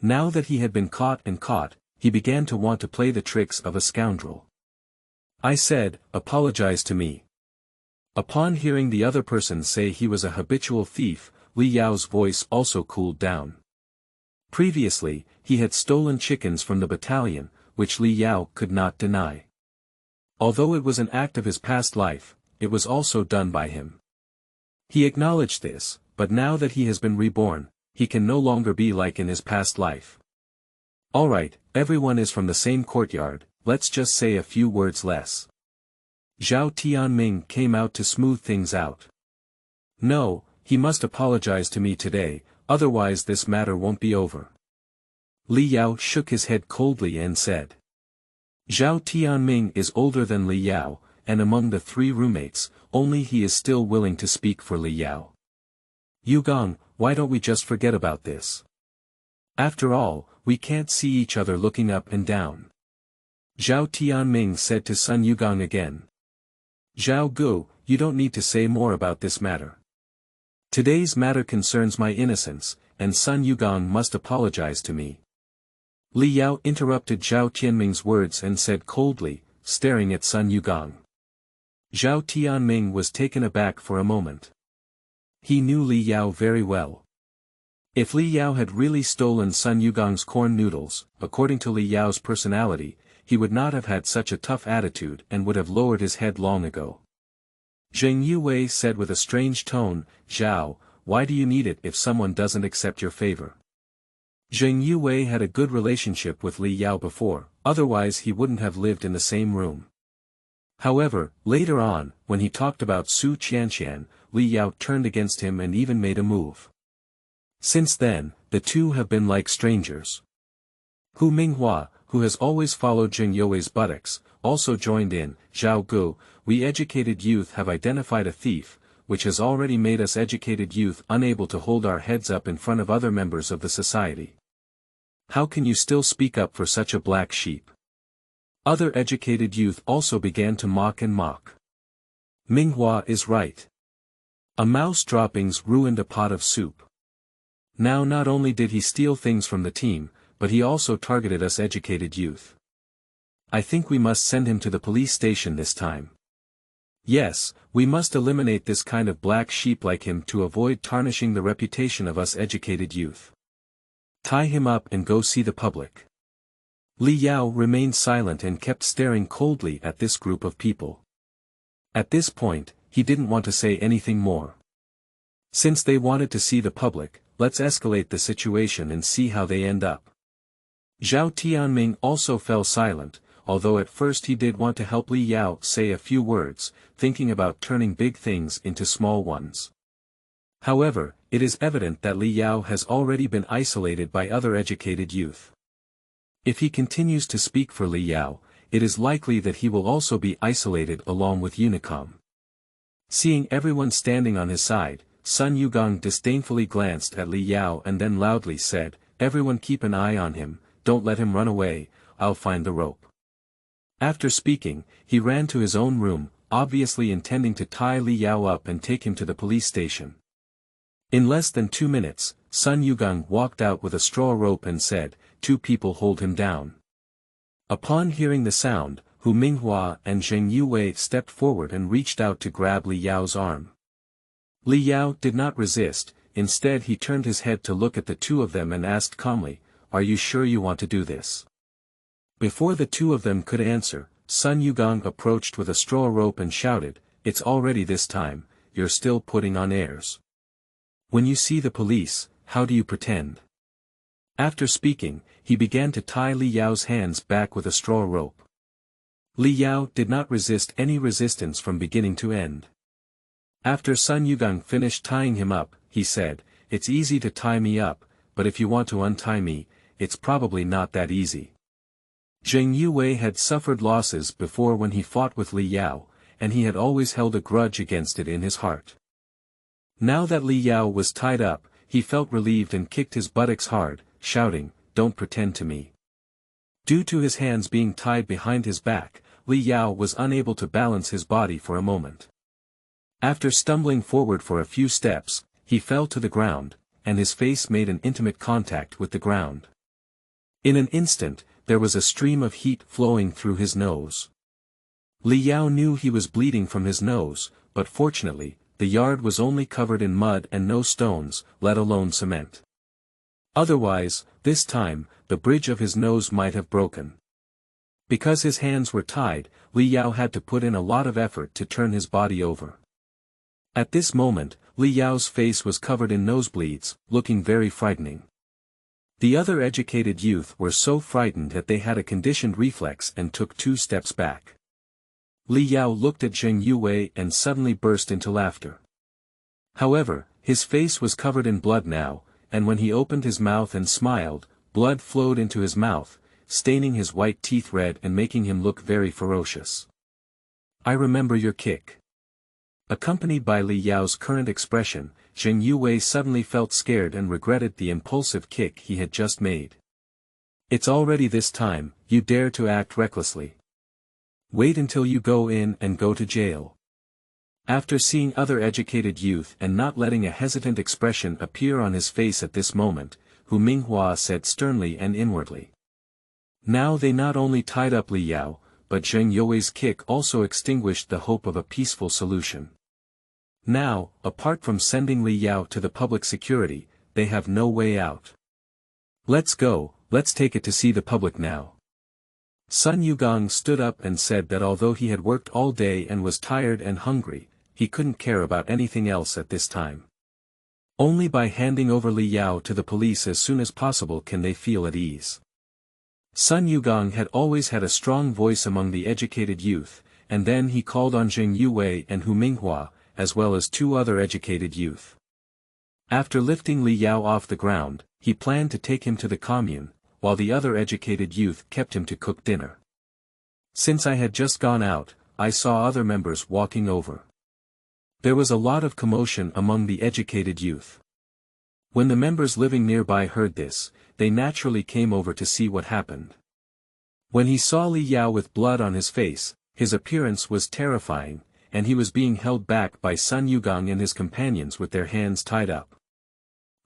Now that he had been caught, he began to want to play the tricks of a scoundrel. "I said, apologize to me." Upon hearing the other person say he was a habitual thief, Li Yao's voice also cooled down. Previously, he had stolen chickens from the battalion, which Li Yao could not deny. Although it was an act of his past life, it was also done by him. He acknowledged this, but now that he has been reborn, he can no longer be like in his past life. "Alright, everyone is from the same courtyard, let's just say a few words less." Zhao Tianming came out to smooth things out. "No, he must apologize to me today, otherwise this matter won't be over." Li Yao shook his head coldly and said. Zhao Tianming is older than Li Yao, and among the three roommates, only he is still willing to speak for Li Yao. "Yugong, why don't we just forget about this? After all, we can't see each other looking up and down." Zhao Tianming said to Sun Yugong again. "Zhao Gu, you don't need to say more about this matter. Today's matter concerns my innocence, and Sun Yugong must apologize to me." Li Yao interrupted Zhao Tianming's words and said coldly, staring at Sun Yugong. Zhao Tianming was taken aback for a moment. He knew Li Yao very well. If Li Yao had really stolen Sun Yugong's corn noodles, according to Li Yao's personality, he would not have had such a tough attitude and would have lowered his head long ago. Zheng Yue said with a strange tone, "Zhao, why do you need it if someone doesn't accept your favor?" Zheng Yue had a good relationship with Li Yao before, otherwise he wouldn't have lived in the same room. However, later on, when he talked about Su Qianqian, Li Yao turned against him and even made a move. Since then, the two have been like strangers. Hu Minghua, who has always followed Zheng Yue's buttocks, also joined in. "Zhao Gu, we educated youth have identified a thief, which has already made us educated youth unable to hold our heads up in front of other members of the society. How can you still speak up for such a black sheep?" Other educated youth also began to mock and mock. Minghua is right. A mouse droppings ruined a pot of soup. Now not only did he steal things from the team, but he also targeted us educated youth. I think we must send him to the police station this time. Yes, we must eliminate this kind of black sheep like him to avoid tarnishing the reputation of us educated youth. Tie him up and go see the public. Li Yao remained silent and kept staring coldly at this group of people. At this point, he didn't want to say anything more. Since they wanted to see the public, let's escalate the situation and see how they end up. Zhao Tianming also fell silent, although at first he did want to help Li Yao say a few words, thinking about turning big things into small ones. However, it is evident that Li Yao has already been isolated by other educated youth. If he continues to speak for Li Yao, it is likely that he will also be isolated along with Unicom. Seeing everyone standing on his side, Sun Yugong disdainfully glanced at Li Yao and then loudly said, "Everyone keep an eye on him, don't let him run away, I'll find the rope." After speaking, he ran to his own room, obviously intending to tie Li Yao up and take him to the police station. In less than 2 minutes, Sun Yugong walked out with a straw rope and said, "2 people hold him down." Upon hearing the sound, Hu Minghua and Zheng Yue stepped forward and reached out to grab Li Yao's arm. Li Yao did not resist, instead he turned his head to look at the 2 of them and asked calmly, "Are you sure you want to do this?" Before the 2 of them could answer, Sun Yugong approached with a straw rope and shouted, "It's already this time, you're still putting on airs. When you see the police, how do you pretend?" After speaking, he began to tie Li Yao's hands back with a straw rope. Li Yao did not resist any resistance from beginning to end. After Sun Yugong finished tying him up, he said, "It's easy to tie me up, but if you want to untie me, it's probably not that easy." Zheng Yue had suffered losses before when he fought with Li Yao, and he had always held a grudge against it in his heart. Now that Li Yao was tied up, he felt relieved and kicked his buttocks hard, shouting, "Don't pretend to me." Due to his hands being tied behind his back, Li Yao was unable to balance his body for a moment. After stumbling forward for a few steps, he fell to the ground, and his face made an intimate contact with the ground. In an instant, there was a stream of heat flowing through his nose. Li Yao knew he was bleeding from his nose, but fortunately, the yard was only covered in mud and no stones, let alone cement. Otherwise, this time, the bridge of his nose might have broken. Because his hands were tied, Li Yao had to put in a lot of effort to turn his body over. At this moment, Li Yao's face was covered in nosebleeds, looking very frightening. The other educated youth were so frightened that they had a conditioned reflex and took 2 steps back. Li Yao looked at Zheng Yue and suddenly burst into laughter. However, his face was covered in blood now, and when he opened his mouth and smiled, blood flowed into his mouth, staining his white teeth red and making him look very ferocious. "I remember your kick." Accompanied by Li Yao's current expression, Zheng Yue suddenly felt scared and regretted the impulsive kick he had just made. "It's already this time, you dare to act recklessly. Wait until you go in and go to jail." After seeing other educated youth and not letting a hesitant expression appear on his face at this moment, Hu Minghua said sternly and inwardly. Now they not only tied up Li Yao, but Zheng Yue's kick also extinguished the hope of a peaceful solution. Now, apart from sending Li Yao to the public security, they have no way out. "Let's go, let's take it to see the public now." Sun Yugong stood up and said that although he had worked all day and was tired and hungry, he couldn't care about anything else at this time. Only by handing over Li Yao to the police as soon as possible can they feel at ease. Sun Yugong had always had a strong voice among the educated youth, and then he called on Zheng Yue and Hu Minghua, as well as 2 other educated youth. After lifting Li Yao off the ground, he planned to take him to the commune, while the other educated youth kept him to cook dinner. Since I had just gone out, I saw other members walking over. There was a lot of commotion among the educated youth. When the members living nearby heard this, they naturally came over to see what happened. When he saw Li Yao with blood on his face, his appearance was terrifying, and he was being held back by Sun Yugong and his companions with their hands tied up.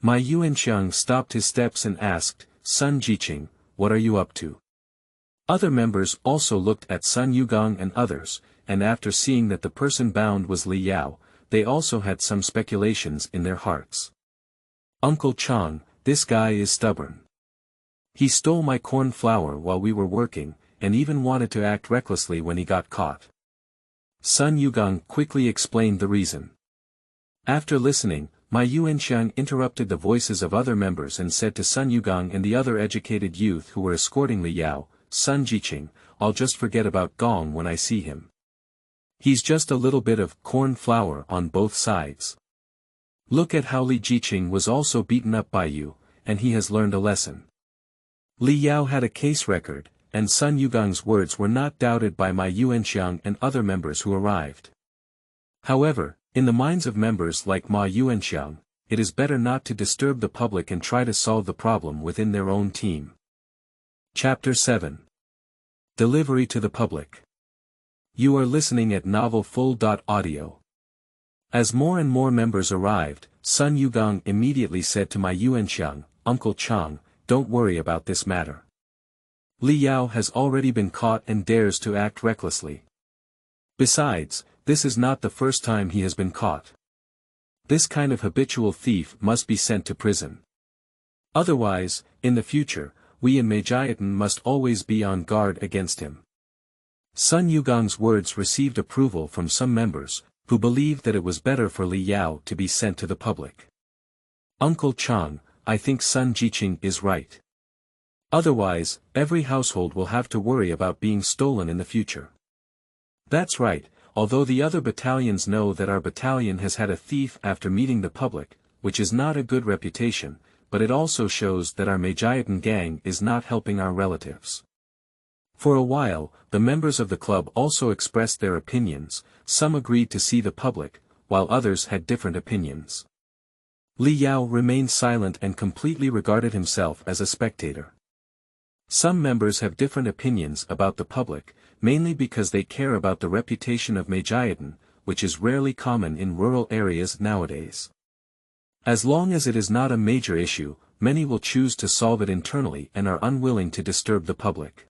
Maijiatun stopped his steps and asked, "Sun Jiqing, what are you up to?" Other members also looked at Sun Yugong and others, and after seeing that the person bound was Li Yao, they also had some speculations in their hearts. "Uncle Chang, this guy is stubborn. He stole my corn flour while we were working, and even wanted to act recklessly when he got caught." Sun Yugong quickly explained the reason. After listening, Maijiatun interrupted the voices of other members and said to Sun Yugong and the other educated youth who were escorting Li Yao, Sun Jiqing, I'll just forget about Gong when I see him. He's just a little bit of corn flour on both sides. Look at how Li Jiqing was also beaten up by you, and he has learned a lesson. Li Yao had a case record, and Sun Yugong's words were not doubted by Ma Yuanxiang and other members who arrived. However, in the minds of members like Ma Yuanxiang, it is better not to disturb the public and try to solve the problem within their own team. Chapter 7. Delivery to the public. You are listening at Novel Full.audio. As more and more members arrived, Sun Yugong immediately said to Ma Yuanxiang, Uncle Chang, don't worry about this matter. Li Yao has already been caught and dares to act recklessly. Besides, this is not the first time he has been caught. This kind of habitual thief must be sent to prison. Otherwise, in the future, we in Maijiatun must always be on guard against him. Sun Yugong's words received approval from some members, who believed that it was better for Li Yao to be sent to the public. Uncle Chang, I think Sun Jiqing is right. Otherwise, every household will have to worry about being stolen in the future. That's right, although the other battalions know that our battalion has had a thief after meeting the public, which is not a good reputation, but it also shows that our Maijiatun gang is not helping our relatives. For a while, the members of the club also expressed their opinions, some agreed to see the public, while others had different opinions. Li Yao remained silent and completely regarded himself as a spectator. Some members have different opinions about the public, mainly because they care about the reputation of Maijiatun, which is rarely common in rural areas nowadays. As long as it is not a major issue, many will choose to solve it internally and are unwilling to disturb the public.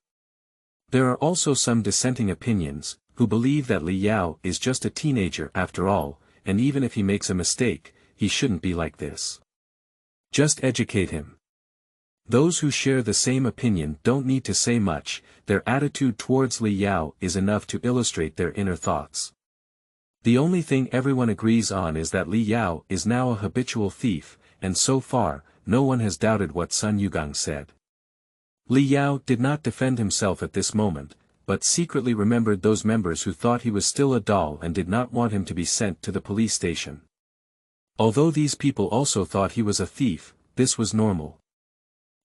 There are also some dissenting opinions, who believe that Li Yao is just a teenager after all, and even if he makes a mistake, he shouldn't be like this. Just educate him. Those who share the same opinion don't need to say much, their attitude towards Li Yao is enough to illustrate their inner thoughts. The only thing everyone agrees on is that Li Yao is now a habitual thief, and so far, no one has doubted what Sun Yugong said. Li Yao did not defend himself at this moment, but secretly remembered those members who thought he was still a doll and did not want him to be sent to the police station. Although these people also thought he was a thief, this was normal.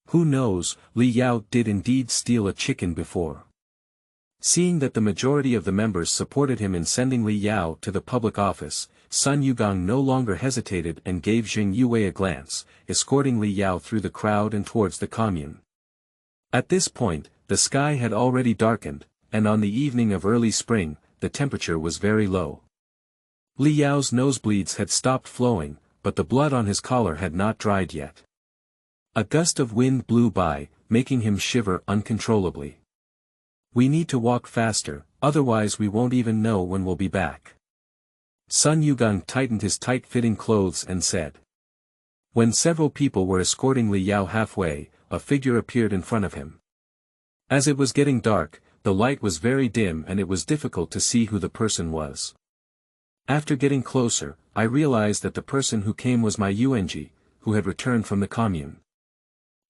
Who knows, Li Yao did indeed steal a chicken before. Seeing that the majority of the members supported him in sending Li Yao to the public office, Sun Yugong no longer hesitated and gave Jing Yue a glance, escorting Li Yao through the crowd and towards the commune. At this point, the sky had already darkened, and on the evening of early spring, the temperature was very low. Li Yao's nosebleeds had stopped flowing, but the blood on his collar had not dried yet. A gust of wind blew by, making him shiver uncontrollably. We need to walk faster, otherwise we won't even know when we'll be back. Sun Yugong tightened his tight-fitting clothes and said. When several people were escorting Li Yao halfway, a figure appeared in front of him. As it was getting dark, the light was very dim and it was difficult to see who the person was. After getting closer, I realized that the person who came was Ma Yuanji, who had returned from the commune.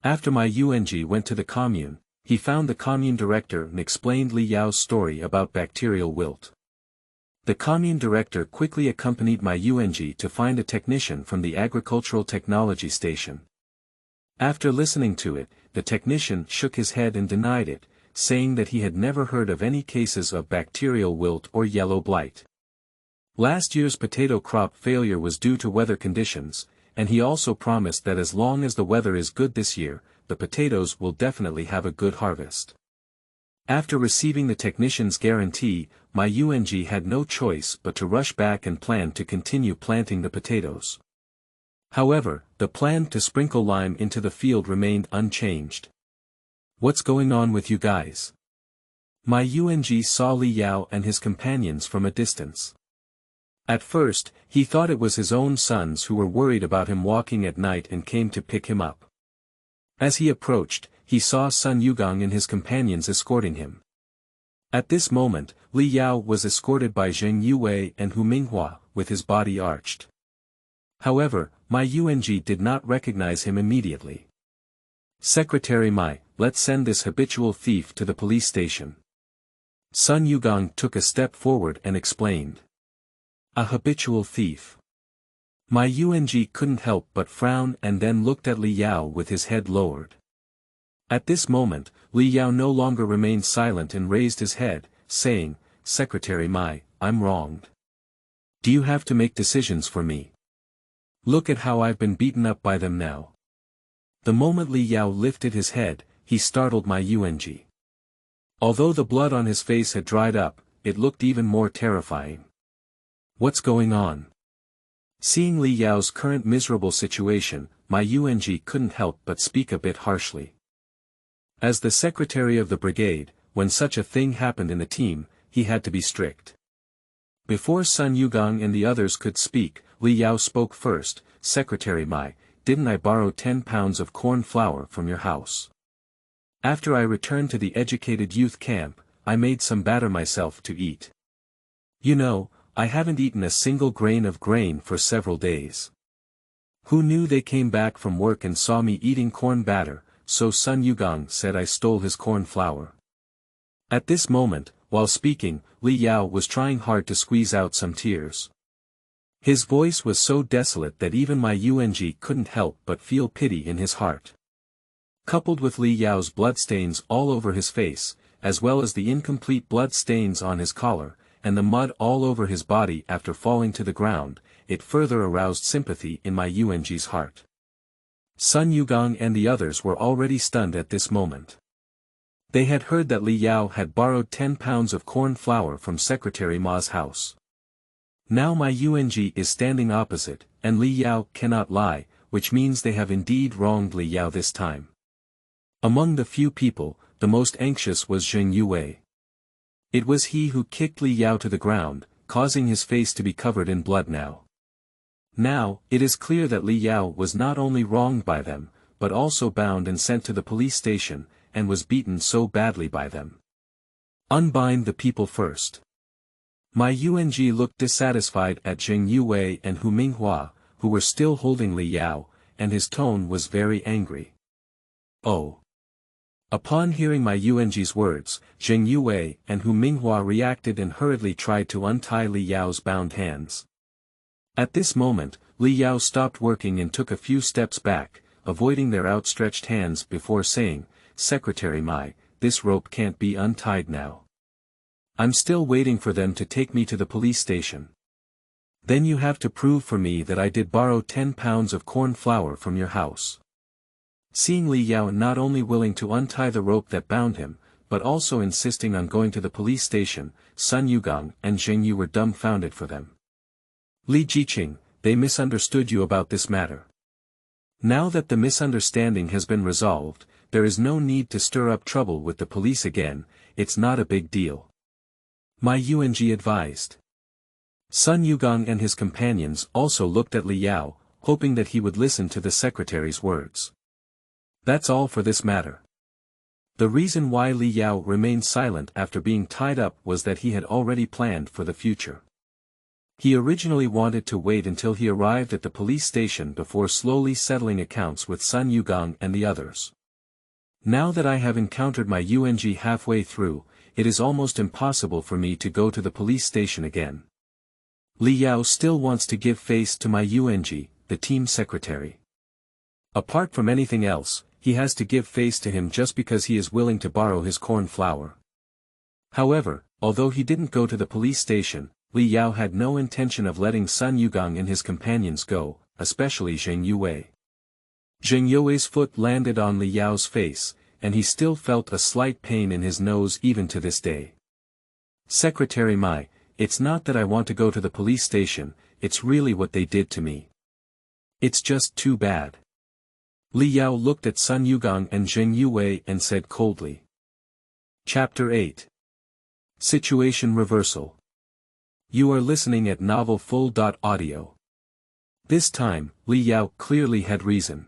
After Ma Yuanji went to the commune, he found the commune director and explained Li Yao's story about bacterial wilt. The commune director quickly accompanied Ma Yuanji to find a technician from the agricultural technology station. After listening to it, the technician shook his head and denied it, saying that he had never heard of any cases of bacterial wilt or yellow blight. Last year's potato crop failure was due to weather conditions, and he also promised that as long as the weather is good this year, the potatoes will definitely have a good harvest. After receiving the technician's guarantee, Ma Yuanji had no choice but to rush back and plan to continue planting the potatoes. However, the plan to sprinkle lime into the field remained unchanged. What's going on with you guys? Ma Yuanji saw Li Yao and his companions from a distance. At first, he thought it was his own sons who were worried about him walking at night and came to pick him up. As he approached, he saw Sun Yugong and his companions escorting him. At this moment, Li Yao was escorted by Zheng Yue and Hu Minghua, with his body arched. However, Ma Yuanji did not recognize him immediately. Secretary Mai, let's send this habitual thief to the police station. Sun Yugong took a step forward and explained. A habitual thief. Maijiatun couldn't help but frown and then looked at Li Yao with his head lowered. At this moment, Li Yao no longer remained silent and raised his head, saying, Secretary Mai, I'm wronged. Do you have to make decisions for me? Look at how I've been beaten up by them now. The moment Li Yao lifted his head, he startled Maijiatun. Although the blood on his face had dried up, it looked even more terrifying. What's going on? Seeing Li Yao's current miserable situation, Maijiatun couldn't help but speak a bit harshly. As the secretary of the brigade, when such a thing happened in the team, he had to be strict. Before Sun Yugong and the others could speak, Li Yao spoke first. Secretary Mai, didn't I borrow 10 pounds of corn flour from your house? After I returned to the educated youth camp, I made some batter myself to eat. You know, I haven't eaten a single grain of grain for several days. Who knew they came back from work and saw me eating corn batter, so Sun Yugong said I stole his corn flour. At this moment, while speaking, Li Yao was trying hard to squeeze out some tears. His voice was so desolate that even Maijiatun couldn't help but feel pity in his heart. Coupled with Li Yao's bloodstains all over his face, as well as the incomplete blood stains on his collar, and the mud all over his body after falling to the ground, it further aroused sympathy in Maijiatun's heart. Sun Yugong and the others were already stunned at this moment. They had heard that Li Yao had borrowed 10 pounds of corn flour from Secretary Ma's house. Now Maijiatun is standing opposite, and Li Yao cannot lie, which means they have indeed wronged Li Yao this time. Among the few people, the most anxious was Zheng Yue. It was he who kicked Li Yao to the ground, causing his face to be covered in blood now. Now, it is clear that Li Yao was not only wronged by them, but also bound and sent to the police station, and was beaten so badly by them. Unbind the people first. Maijiatun looked dissatisfied at Zheng Yue and Hu Minghua, who were still holding Li Yao, and his tone was very angry. Oh! Upon hearing Maijiatun's words, Zheng Yue and Hu Minghua reacted and hurriedly tried to untie Li Yao's bound hands. At this moment, Li Yao stopped working and took a few steps back, avoiding their outstretched hands before saying, Secretary Mai, this rope can't be untied now. I'm still waiting for them to take me to the police station. Then you have to prove for me that I did borrow 10 pounds of corn flour from your house. Seeing Li Yao not only willing to untie the rope that bound him, but also insisting on going to the police station, Sun Yugong and Zheng Yu were dumbfounded for them. Li Jiqing, they misunderstood you about this matter. Now that the misunderstanding has been resolved, there is no need to stir up trouble with the police again, it's not a big deal. Maijiatun advised. Sun Yugong and his companions also looked at Li Yao, hoping that he would listen to the secretary's words. That's all for this matter. The reason why Li Yao remained silent after being tied up was that he had already planned for the future. He originally wanted to wait until he arrived at the police station before slowly settling accounts with Sun Yugong and the others. Now that I have encountered Maijiatun halfway through, it is almost impossible for me to go to the police station again. Li Yao still wants to give face to Maijiatun, the team secretary. Apart from anything else, he has to give face to him just because he is willing to borrow his corn flour. However, although he didn't go to the police station, Li Yao had no intention of letting Sun Yugong and his companions go, especially Zheng Yue. Zheng Yue's foot landed on Li Yao's face, and he still felt a slight pain in his nose even to this day. Secretary Mai, it's not that I want to go to the police station, it's really what they did to me. It's just too bad. Li Yao looked at Sun Yugong and Zheng Yue and said coldly. Chapter 8. Situation Reversal. You are listening at Novel Full.audio. This time, Li Yao clearly had reason.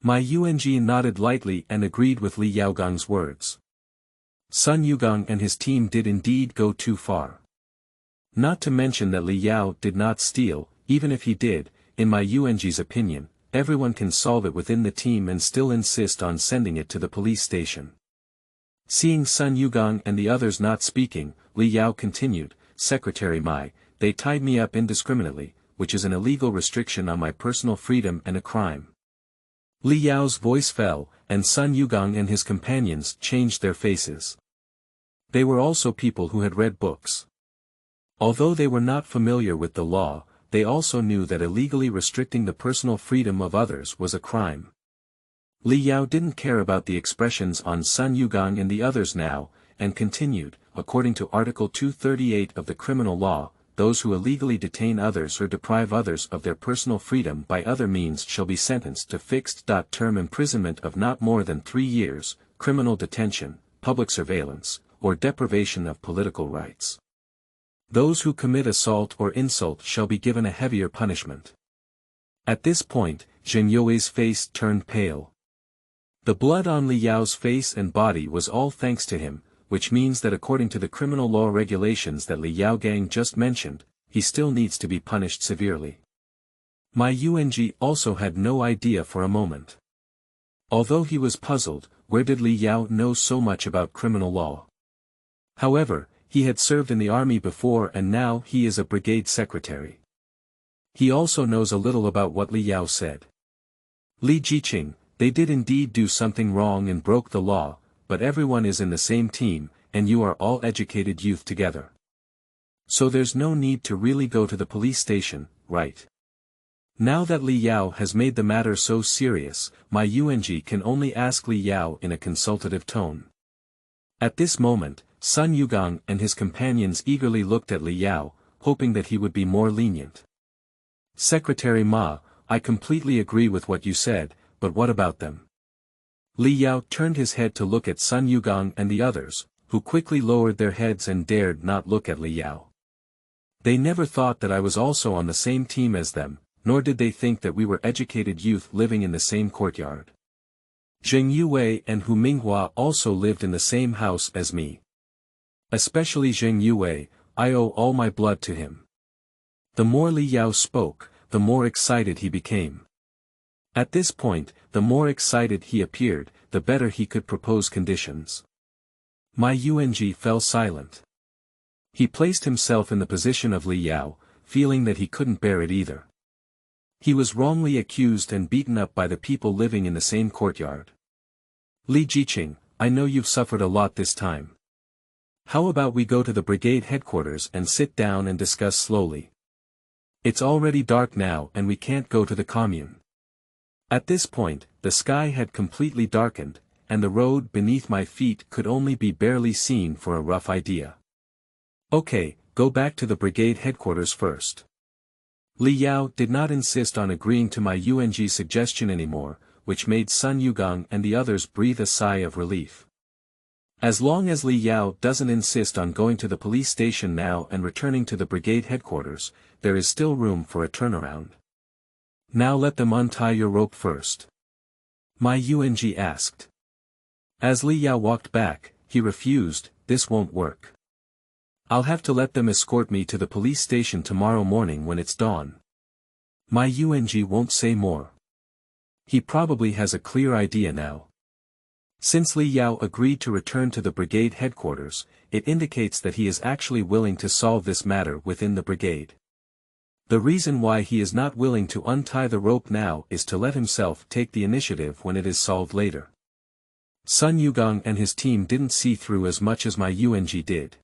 Maijiatun nodded lightly and agreed with Li Yaogong's words. Sun Yugong and his team did indeed go too far. Not to mention that Li Yao did not steal, even if he did, in Maijiatun's opinion, everyone can solve it within the team and still insist on sending it to the police station. Seeing Sun Yugong and the others not speaking, Li Yao continued, Secretary Mai, they tied me up indiscriminately, which is an illegal restriction on my personal freedom and a crime. Li Yao's voice fell, and Sun Yugong and his companions changed their faces. They were also people who had read books. Although they were not familiar with the law, they also knew that illegally restricting the personal freedom of others was a crime. Li Yao didn't care about the expressions on Sun Yugong and the others now, and continued, according to Article 238 of the Criminal Law, those who illegally detain others or deprive others of their personal freedom by other means shall be sentenced to fixed term imprisonment of not more than 3 years, criminal detention, public surveillance, or deprivation of political rights. Those who commit assault or insult shall be given a heavier punishment. At this point, Zheng Yue's face turned pale. The blood on Li Yao's face and body was all thanks to him, which means that according to the criminal law regulations that Li Yao Gang just mentioned, he still needs to be punished severely. Maijiatun also had no idea for a moment. Although he was puzzled, where did Li Yao know so much about criminal law? However, he had served in the army before and now he is a brigade secretary. He also knows a little about what Li Yao said. Li Jiqing, they did indeed do something wrong and broke the law, but everyone is in the same team, and you are all educated youth together. So there's no need to really go to the police station, right? Now that Li Yao has made the matter so serious, Maijiatun can only ask Li Yao in a consultative tone. At this moment, Sun Yugong and his companions eagerly looked at Li Yao, hoping that he would be more lenient. Secretary Ma, I completely agree with what you said, but what about them? Li Yao turned his head to look at Sun Yugong and the others, who quickly lowered their heads and dared not look at Li Yao. They never thought that I was also on the same team as them, nor did they think that we were educated youth living in the same courtyard. Zheng Yue and Hu Minghua also lived in the same house as me. Especially Zheng Yue, I owe all my blood to him. The more Li Yao spoke, the more excited he became. At this point, the more excited he appeared, the better he could propose conditions. Maijiatun fell silent. He placed himself in the position of Li Yao, feeling that he couldn't bear it either. He was wrongly accused and beaten up by the people living in the same courtyard. Li Jiqing, I know you've suffered a lot this time. How about we go to the brigade headquarters and sit down and discuss slowly? It's already dark now and we can't go to the commune. At this point, the sky had completely darkened, and the road beneath my feet could only be barely seen for a rough idea. Okay, go back to the brigade headquarters first. Li Yao did not insist on agreeing to Maijiatun's suggestion anymore, which made Sun Yugong and the others breathe a sigh of relief. As long as Li Yao doesn't insist on going to the police station now and returning to the brigade headquarters, there is still room for a turnaround. Now let them untie your rope first. Maijiatun asked. As Li Yao walked back, he refused, this won't work. I'll have to let them escort me to the police station tomorrow morning when it's dawn. Maijiatun won't say more. He probably has a clear idea now. Since Li Yao agreed to return to the brigade headquarters, it indicates that he is actually willing to solve this matter within the brigade. The reason why he is not willing to untie the rope now is to let himself take the initiative when it is solved later. Sun Yugong and his team didn't see through as much as Maijiatun did.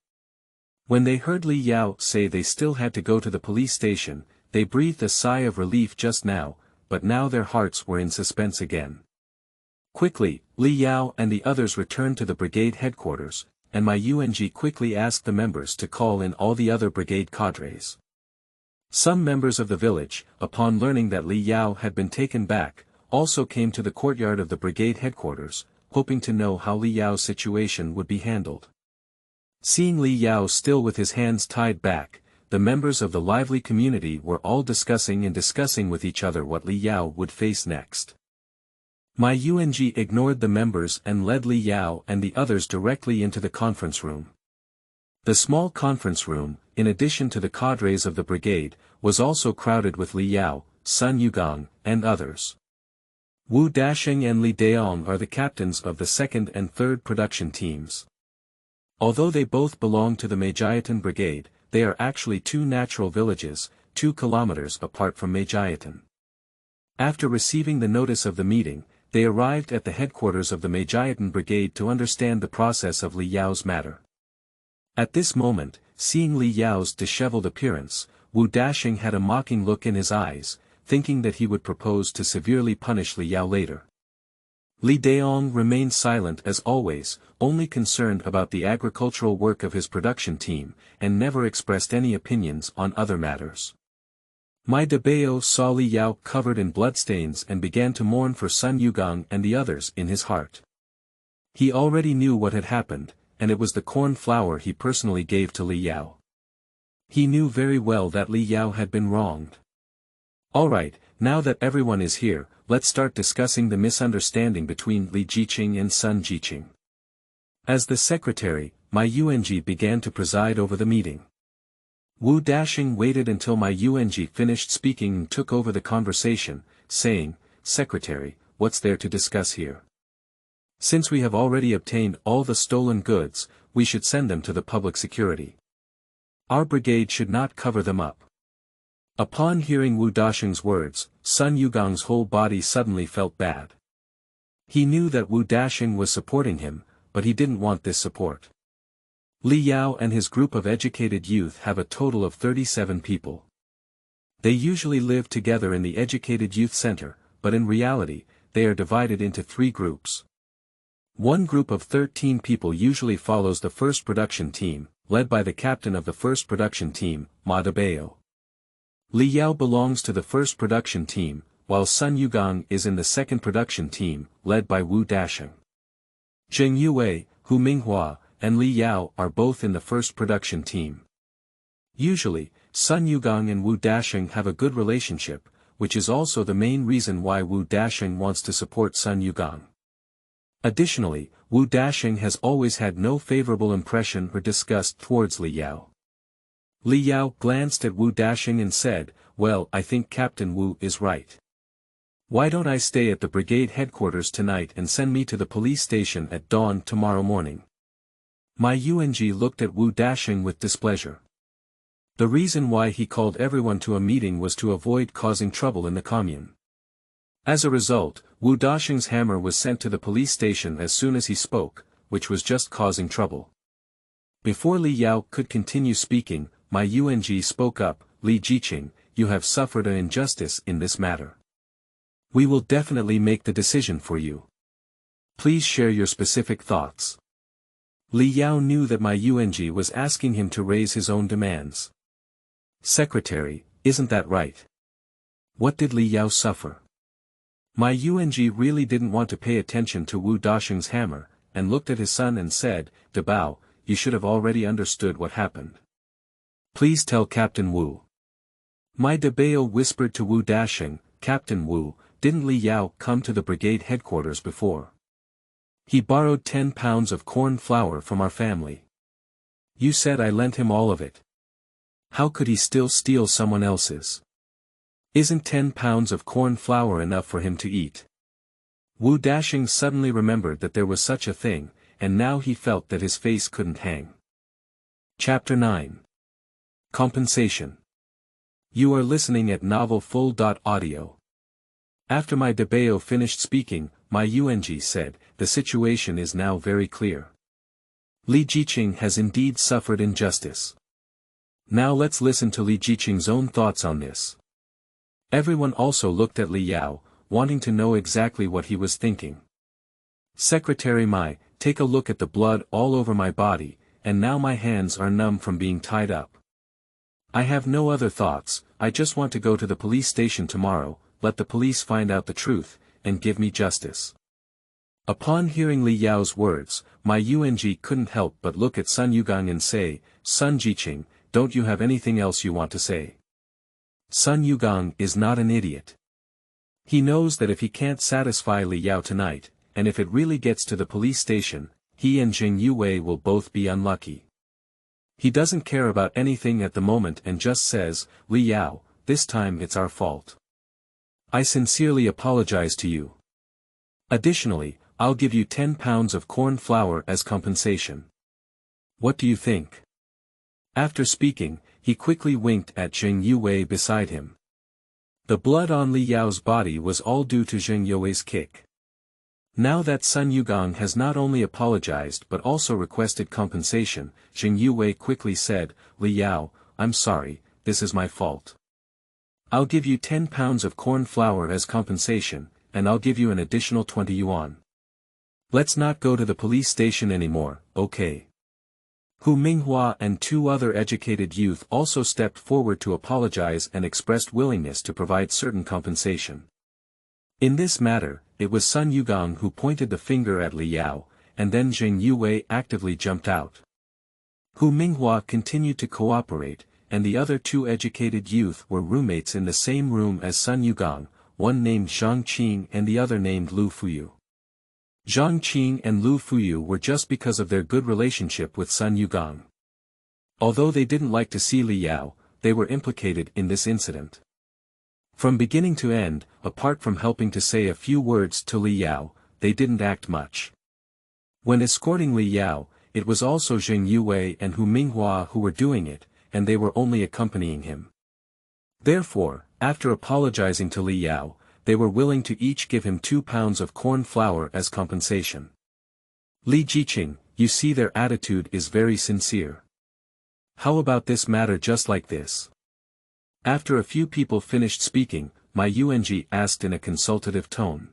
When they heard Li Yao say they still had to go to the police station, they breathed a sigh of relief just now, but now their hearts were in suspense again. Quickly, Li Yao and the others returned to the brigade headquarters, and Maijiatun quickly asked the members to call in all the other brigade cadres. Some members of the village, upon learning that Li Yao had been taken back, also came to the courtyard of the brigade headquarters, hoping to know how Li Yao's situation would be handled. Seeing Li Yao still with his hands tied back, the members of the lively community were all discussing with each other what Li Yao would face next. Maijiatun ignored the members and led Li Yao and the others directly into the conference room. The small conference room, in addition to the cadres of the brigade, was also crowded with Li Yao, Sun Yugong, and others. Wu Dasheng and Li Daong are the captains of the second and third production teams. Although they both belong to the Maijiatun brigade, they are actually two natural villages, 2 kilometers apart from Maijiatun. After receiving the notice of the meeting, they arrived at the headquarters of the Maijiatun brigade to understand the process of Li Yao's matter. At this moment, seeing Li Yao's disheveled appearance, Wu Dasheng had a mocking look in his eyes, thinking that he would propose to severely punish Li Yao later. Li Daong remained silent as always, only concerned about the agricultural work of his production team, and never expressed any opinions on other matters. Maijiatun saw Li Yao covered in bloodstains and began to mourn for Sun Yugang and the others in his heart. He already knew what had happened, and it was the corn flour he personally gave to Li Yao. He knew very well that Li Yao had been wronged. Alright, now that everyone is here, let's start discussing the misunderstanding between Li Jiqing and Sun Jiqing. As the secretary, Maijiatun began to preside over the meeting. Wu Dasheng waited until Maijiatun finished speaking and took over the conversation, saying, "Secretary, what's there to discuss here? Since we have already obtained all the stolen goods, we should send them to the public security. Our brigade should not cover them up." Upon hearing Wu Dasheng's words, Sun Yugang's whole body suddenly felt bad. He knew that Wu Dasheng was supporting him, but he didn't want this support. Li Yao and his group of educated youth have a total of 37 people. They usually live together in the Educated Youth Center, but in reality, they are divided into 3 groups. One group of 13 people usually follows the first production team, led by the captain of the first production team, Maijiatun. Li Yao belongs to the first production team, while Sun Yugang is in the second production team, led by Wu Dasheng. Zheng Yue, Hu Minghua, and Li Yao are both in the first production team. Usually, Sun Yugang and Wu Dasheng have a good relationship, which is also the main reason why Wu Dasheng wants to support Sun Yugang. Additionally, Wu Dasheng has always had no favorable impression or disgust towards Li Yao. Li Yao glanced at Wu Dasheng and said, "Well, I think Captain Wu is right. Why don't I stay at the brigade headquarters tonight and send me to the police station at dawn tomorrow morning?" Maijiatun looked at Wu Dasheng with displeasure. The reason why he called everyone to a meeting was to avoid causing trouble in the commune. As a result, Wu Dasheng's hammer was sent to the police station as soon as he spoke, which was just causing trouble. Before Li Yao could continue speaking, Maijiatun spoke up, "Li Jiqing, you have suffered an injustice in this matter. We will definitely make the decision for you. Please share your specific thoughts." Li Yao knew that Maijiatun was asking him to raise his own demands. "Secretary, isn't that right? What did Li Yao suffer?" Maijiatun really didn't want to pay attention to Wu Dasheng's hammer, and looked at his son and said, "Dabao, you should have already understood what happened. Please tell Captain Wu." Maijiatun whispered to Wu Dasheng, "Captain Wu, didn't Li Yao come to the brigade headquarters before? He borrowed 10 pounds of corn flour from our family. You said I lent him all of it. How could he still steal someone else's? Isn't 10 pounds of corn flour enough for him to eat?" Wu Dasheng suddenly remembered that there was such a thing, and now he felt that his face couldn't hang. Chapter 9. Compensation. You are listening at Novel Full. Audio. After Maijiatun finished speaking, Maijiatun said, "The situation is now very clear. Li Jiqing has indeed suffered injustice. Now let's listen to Li Jiqing's own thoughts on this." Everyone also looked at Li Yao, wanting to know exactly what he was thinking. "Secretary Mai, take a look at the blood all over my body, and now my hands are numb from being tied up. I have no other thoughts, I just want to go to the police station tomorrow, let the police find out the truth, and give me justice." Upon hearing Li Yao's words, Maijiatun couldn't help but look at Sun Yugang and say, "Sun Jiqing, don't you have anything else you want to say?" Sun Yugang is not an idiot. He knows that if he can't satisfy Li Yao tonight, and if it really gets to the police station, he and Zheng Yue will both be unlucky. He doesn't care about anything at the moment and just says, "Li Yao, this time it's our fault. I sincerely apologize to you. Additionally, I'll give you 10 pounds of corn flour as compensation. What do you think? After speaking, he quickly winked at Zheng Yue beside him. The blood on Li Yao's body was all due to Zheng Yue's kick. Now that Sun Yugong has not only apologized but also requested compensation, Zheng Yue quickly said, Li Yao, I'm sorry, this is my fault. I'll give you 10 pounds of corn flour as compensation, and I'll give you an additional 20 yuan. Let's not go to the police station anymore, okay? Hu Minghua and 2 other educated youth also stepped forward to apologize and expressed willingness to provide certain compensation. In this matter, it was Sun Yugong who pointed the finger at Li Yao, and then Zheng Yue actively jumped out. Hu Minghua continued to cooperate, and the other 2 educated youth were roommates in the same room as Sun Yugong, one named Zhang Qing and the other named Lu Fuyu. Zhang Qing and Lu Fuyu were just because of their good relationship with Sun Yugong. Although they didn't like to see Li Yao, they were implicated in this incident. From beginning to end, apart from helping to say a few words to Li Yao, they didn't act much. When escorting Li Yao, it was also Zheng Yue and Hu Minghua who were doing it, and they were only accompanying him. Therefore, after apologizing to Li Yao, they were willing to each give him 2 pounds of corn flour as compensation. Li Jiqing, you see their attitude is very sincere. How about this matter just like this? After a few people finished speaking, Maijiatun asked in a consultative tone.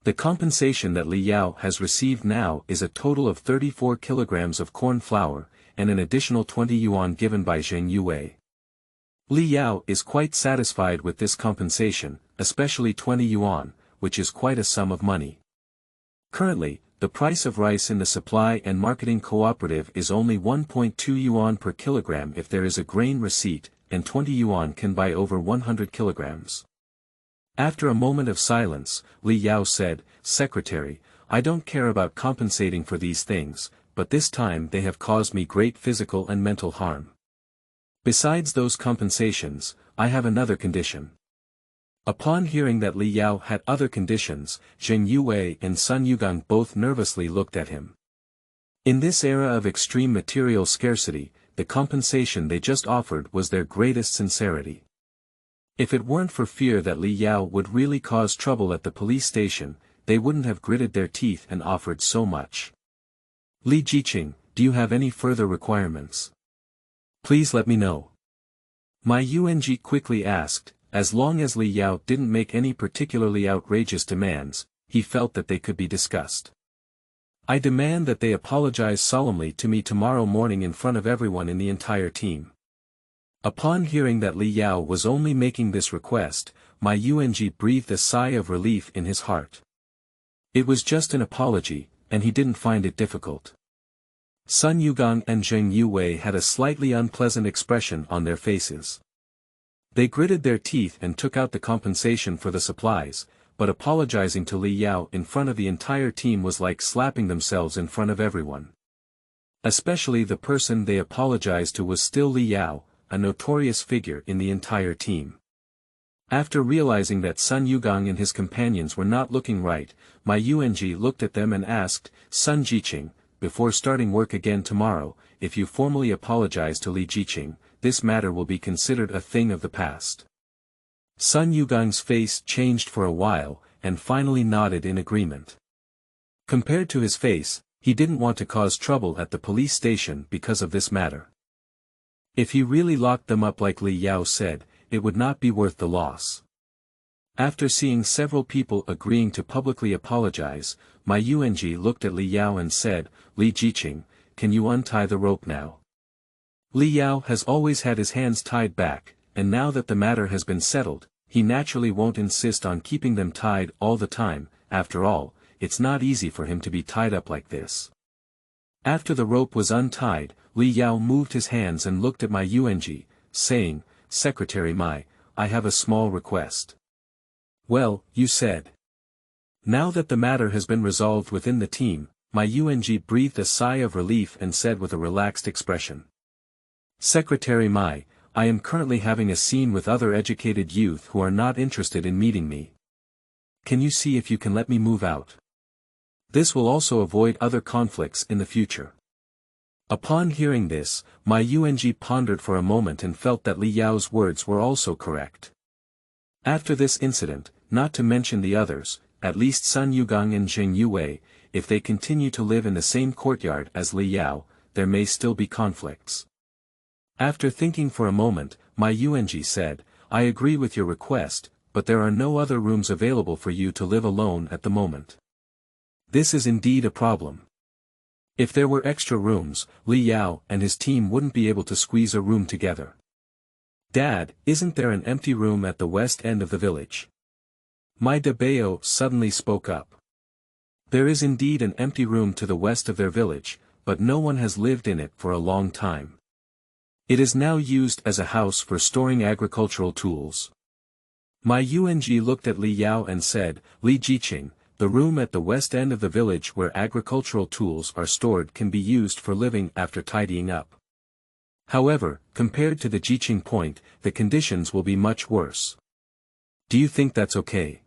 The compensation that Li Yao has received now is a total of 34 kilograms of corn flour, and an additional 20 yuan given by Zheng Yue. Li Yao is quite satisfied with this compensation, especially 20 yuan, which is quite a sum of money. Currently, the price of rice in the supply and marketing cooperative is only 1.2 yuan per kilogram if there is a grain receipt, and 20 yuan can buy over 100 kilograms. After a moment of silence, Li Yao said, Secretary, I don't care about compensating for these things, but this time they have caused me great physical and mental harm. Besides those compensations, I have another condition. Upon hearing that Li Yao had other conditions, Zheng Yue and Sun Yugong both nervously looked at him. In this era of extreme material scarcity, the compensation they just offered was their greatest sincerity. If it weren't for fear that Li Yao would really cause trouble at the police station, they wouldn't have gritted their teeth and offered so much. Li Jiqing, do you have any further requirements? Please let me know. Maijiatun quickly asked. As long as Li Yao didn't make any particularly outrageous demands, he felt that they could be discussed. I demand that they apologize solemnly to me tomorrow morning in front of everyone in the entire team. Upon hearing that Li Yao was only making this request, Maijiatun breathed a sigh of relief in his heart. It was just an apology, and he didn't find it difficult. Sun Yugong and Zheng Yue had a slightly unpleasant expression on their faces. They gritted their teeth and took out the compensation for the supplies, but apologizing to Li Yao in front of the entire team was like slapping themselves in front of everyone. Especially the person they apologized to was still Li Yao, a notorious figure in the entire team. After realizing that Sun Yugong and his companions were not looking right, Maijiatun looked at them and asked, Sun Jiqing, before starting work again tomorrow, if you formally apologize to Li Jiqing, this matter will be considered a thing of the past. Sun Yugong's face changed for a while, and finally nodded in agreement. Compared to his face, he didn't want to cause trouble at the police station because of this matter. If he really locked them up like Li Yao said, it would not be worth the loss. After seeing several people agreeing to publicly apologize, Maijiatun looked at Li Yao and said, Li Jiqing, can you untie the rope now? Li Yao has always had his hands tied back, and now that the matter has been settled, he naturally won't insist on keeping them tied all the time. After all, it's not easy for him to be tied up like this. After the rope was untied, Li Yao moved his hands and looked at Maijiatun, saying, Secretary Mai, I have a small request. Well, you said. Now that the matter has been resolved within the team, Maijiatun breathed a sigh of relief and said with a relaxed expression. Secretary Mai, I am currently having a scene with other educated youth who are not interested in meeting me. Can you see if you can let me move out? This will also avoid other conflicts in the future. Upon hearing this, Maijiatun pondered for a moment and felt that Li Yao's words were also correct. After this incident, not to mention the others, at least Sun Yugang and Zheng Yue, if they continue to live in the same courtyard as Li Yao, there may still be conflicts. After thinking for a moment, Maijiatun said, I agree with your request, but there are no other rooms available for you to live alone at the moment. This is indeed a problem. If there were extra rooms, Li Yao and his team wouldn't be able to squeeze a room together. Dad, isn't there an empty room at the west end of the village? Maijiatun suddenly spoke up. There is indeed an empty room to the west of their village, but no one has lived in it for a long time. It is now used as a house for storing agricultural tools. Maijiatun looked at Li Yao and said, Li Jiqing, the room at the west end of the village where agricultural tools are stored can be used for living after tidying up. However, compared to the Jiqing point, the conditions will be much worse. Do you think that's okay?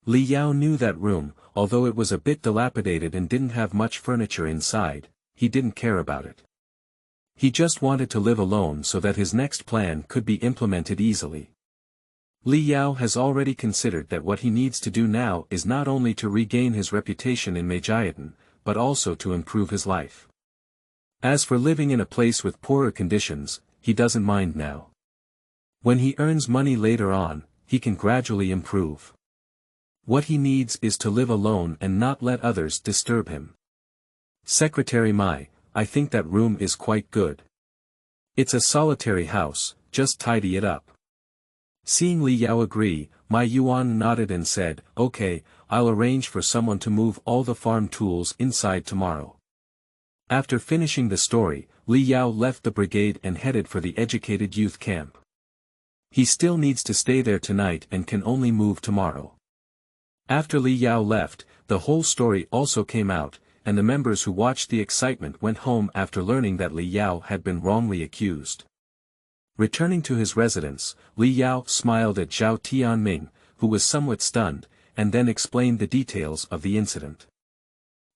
Li Yao knew that room, although it was a bit dilapidated and didn't have much furniture inside, he didn't care about it. He just wanted to live alone so that his next plan could be implemented easily. Li Yao has already considered that what he needs to do now is not only to regain his reputation in Maijiatun, but also to improve his life. As for living in a place with poorer conditions, he doesn't mind now. When he earns money later on, he can gradually improve. What he needs is to live alone and not let others disturb him. Secretary Mai, I think that room is quite good. It's a solitary house, just tidy it up. Seeing Li Yao agree, Maijiatun nodded and said, okay, I'll arrange for someone to move all the farm tools inside tomorrow. After finishing the story, Li Yao left the brigade and headed for the educated youth camp. He still needs to stay there tonight and can only move tomorrow. After Li Yao left, the whole story also came out, and the members who watched the excitement went home after learning that Li Yao had been wrongly accused. Returning to his residence, Li Yao smiled at Zhao Tianming, who was somewhat stunned, and then explained the details of the incident.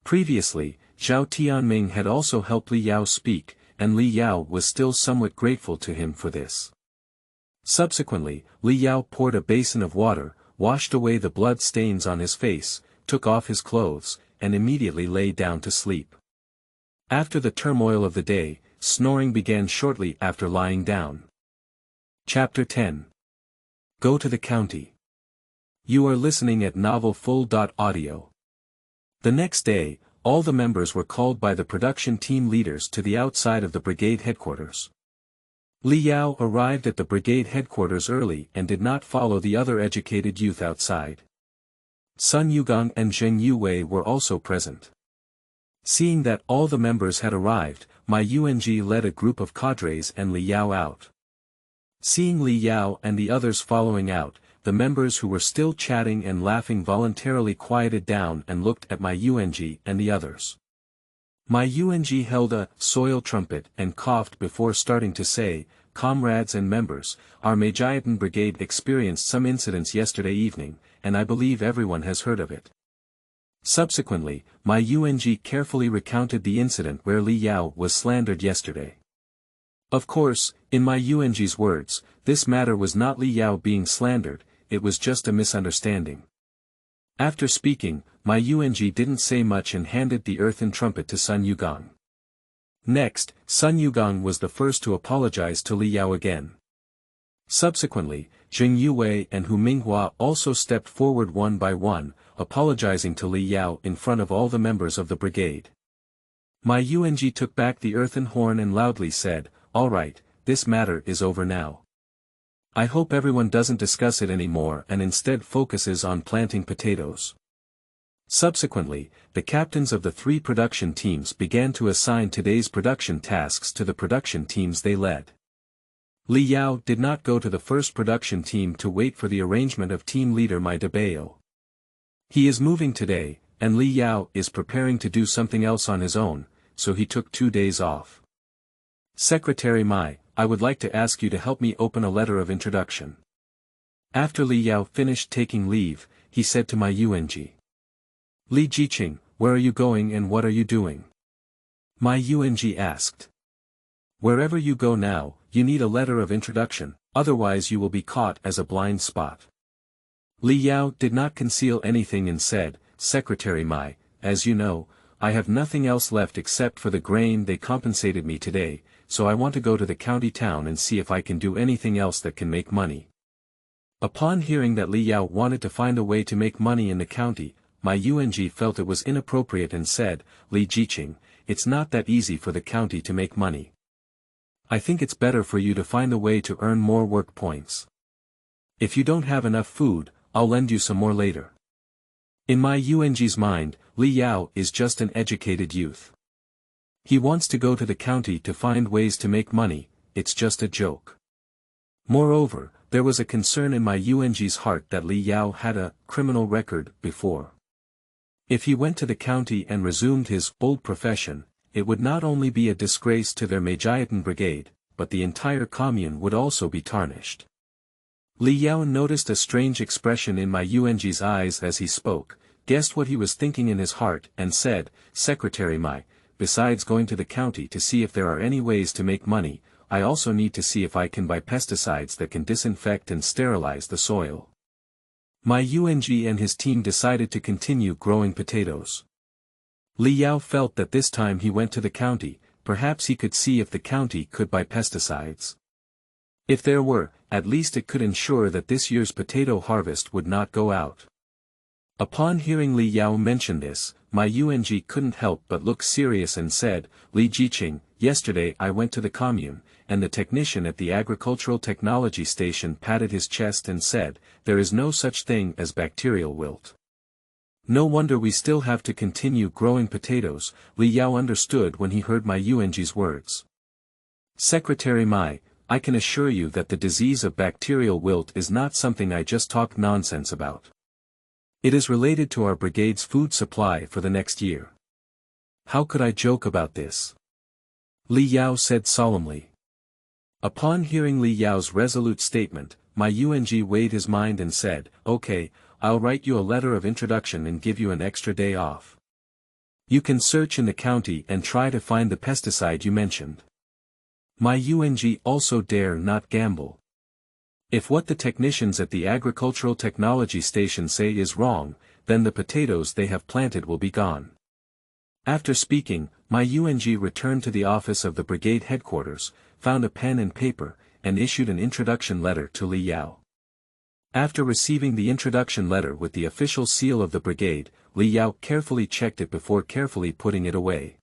Previously, Zhao Tianming had also helped Li Yao speak, and Li Yao was still somewhat grateful to him for this. Subsequently, Li Yao poured a basin of water, washed away the blood stains on his face, took off his clothes, and immediately lay down to sleep. After the turmoil of the day, snoring began shortly after lying down. Chapter 10. Go to the county. You are listening at novelfull.audio. The next day, all the members were called by the production team leaders to the outside of the brigade headquarters. Li Yao arrived at the brigade headquarters early and did not follow the other educated youth outside. Sun Yugang and Zheng Yue were also present. Seeing that all the members had arrived, Maijiatun led a group of cadres and Li Yao out. Seeing Li Yao and the others following out, the members who were still chatting and laughing voluntarily quieted down and looked at Maijiatun and the others. Maijiatun held a soil trumpet and coughed before starting to say, comrades and members, our Maijiatun brigade experienced some incidents yesterday evening, and I believe everyone has heard of it. Subsequently, Maijiatun carefully recounted the incident where Li Yao was slandered yesterday. Of course, in Maijiatun's words, this matter was not Li Yao being slandered, it was just a misunderstanding. After speaking, Maijiatun didn't say much and handed the earthen trumpet to Sun Yugang. Next, Sun Yugang was the first to apologize to Li Yao again. Subsequently, Zheng Yue and Hu Minghua also stepped forward one by one, apologizing to Li Yao in front of all the members of the brigade. Maijiatun took back the earthen horn and loudly said, all right, this matter is over now. I hope everyone doesn't discuss it anymore and instead focuses on planting potatoes. Subsequently, the captains of the 3 production teams began to assign today's production tasks to the production teams they led. Li Yao did not go to the first production team to wait for the arrangement of team leader Maijiatun. He is moving today, and Li Yao is preparing to do something else on his own, so he took 2 days off. Secretary Mai, I would like to ask you to help me open a letter of introduction. After Li Yao finished taking leave, he said to Maijiatun. Li Jiqing, where are you going and what are you doing? Maijiatun asked. Wherever you go now, you need a letter of introduction, otherwise you will be caught as a blind spot. Li Yao did not conceal anything and said, Secretary Mai, as you know, I have nothing else left except for the grain they compensated me today, so I want to go to the county town and see if I can do anything else that can make money. Upon hearing that Li Yao wanted to find a way to make money in the county, Maijiatun felt it was inappropriate and said, Li Jiqing, it's not that easy for the county to make money. I think it's better for you to find a way to earn more work points. If you don't have enough food, I'll lend you some more later. In Maijiatun's mind, Li Yao is just an educated youth. He wants to go to the county to find ways to make money, it's just a joke. Moreover, there was a concern in Maijiatun's heart that Li Yao had a criminal record before. If he went to the county and resumed his old profession, it would not only be a disgrace to their Maijiatun brigade, but the entire commune would also be tarnished. Li Yao noticed a strange expression in Maijiatun's eyes as he spoke, guessed what he was thinking in his heart and said, Secretary Mai, besides going to the county to see if there are any ways to make money, I also need to see if I can buy pesticides that can disinfect and sterilize the soil. Maijiatun and his team decided to continue growing potatoes. Li Yao felt that this time he went to the county, perhaps he could see if the county could buy pesticides. If there were, at least it could ensure that this year's potato harvest would not go out. Upon hearing Li Yao mention this, Maijiatun couldn't help but look serious and said, Li Jiqing, yesterday I went to the commune, and the technician at the agricultural technology station patted his chest and said, there is no such thing as bacterial wilt. No wonder we still have to continue growing potatoes, Li Yao understood when he heard Maijiatun's words. Secretary Mai, I can assure you that the disease of bacterial wilt is not something I just talk nonsense about. It is related to our brigade's food supply for the next year. How could I joke about this? Li Yao said solemnly. Upon hearing Li Yao's resolute statement, Maijiatun weighed his mind and said, okay, I'll write you a letter of introduction and give you an extra day off. You can search in the county and try to find the pesticide you mentioned. Maijiatun also dare not gamble. If what the technicians at the agricultural technology station say is wrong, then the potatoes they have planted will be gone. After speaking, Maijiatun returned to the office of the brigade headquarters, found a pen and paper, and issued an introduction letter to Li Yao. After receiving the introduction letter with the official seal of the brigade, Li Yao carefully checked it before carefully putting it away.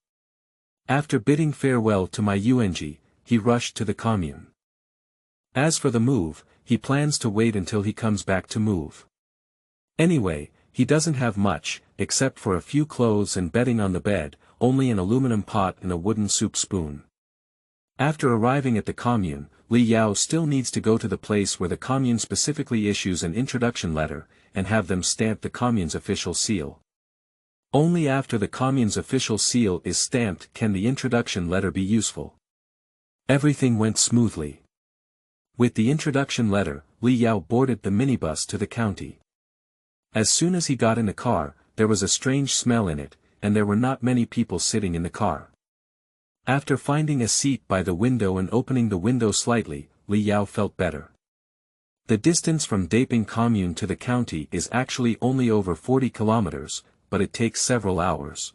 After bidding farewell to Maijiatun, he rushed to the commune. As for the move, he plans to wait until he comes back to move. Anyway, he doesn't have much, except for a few clothes and bedding on the bed, only an aluminum pot and a wooden soup spoon. After arriving at the commune, Li Yao still needs to go to the place where the commune specifically issues an introduction letter, and have them stamp the commune's official seal. Only after the commune's official seal is stamped can the introduction letter be useful. Everything went smoothly. With the introduction letter, Li Yao boarded the minibus to the county. As soon as he got in the car, there was a strange smell in it, and there were not many people sitting in the car. After finding a seat by the window and opening the window slightly, Li Yao felt better. The distance from Daping commune to the county is actually only over 40 kilometers, but it takes several hours.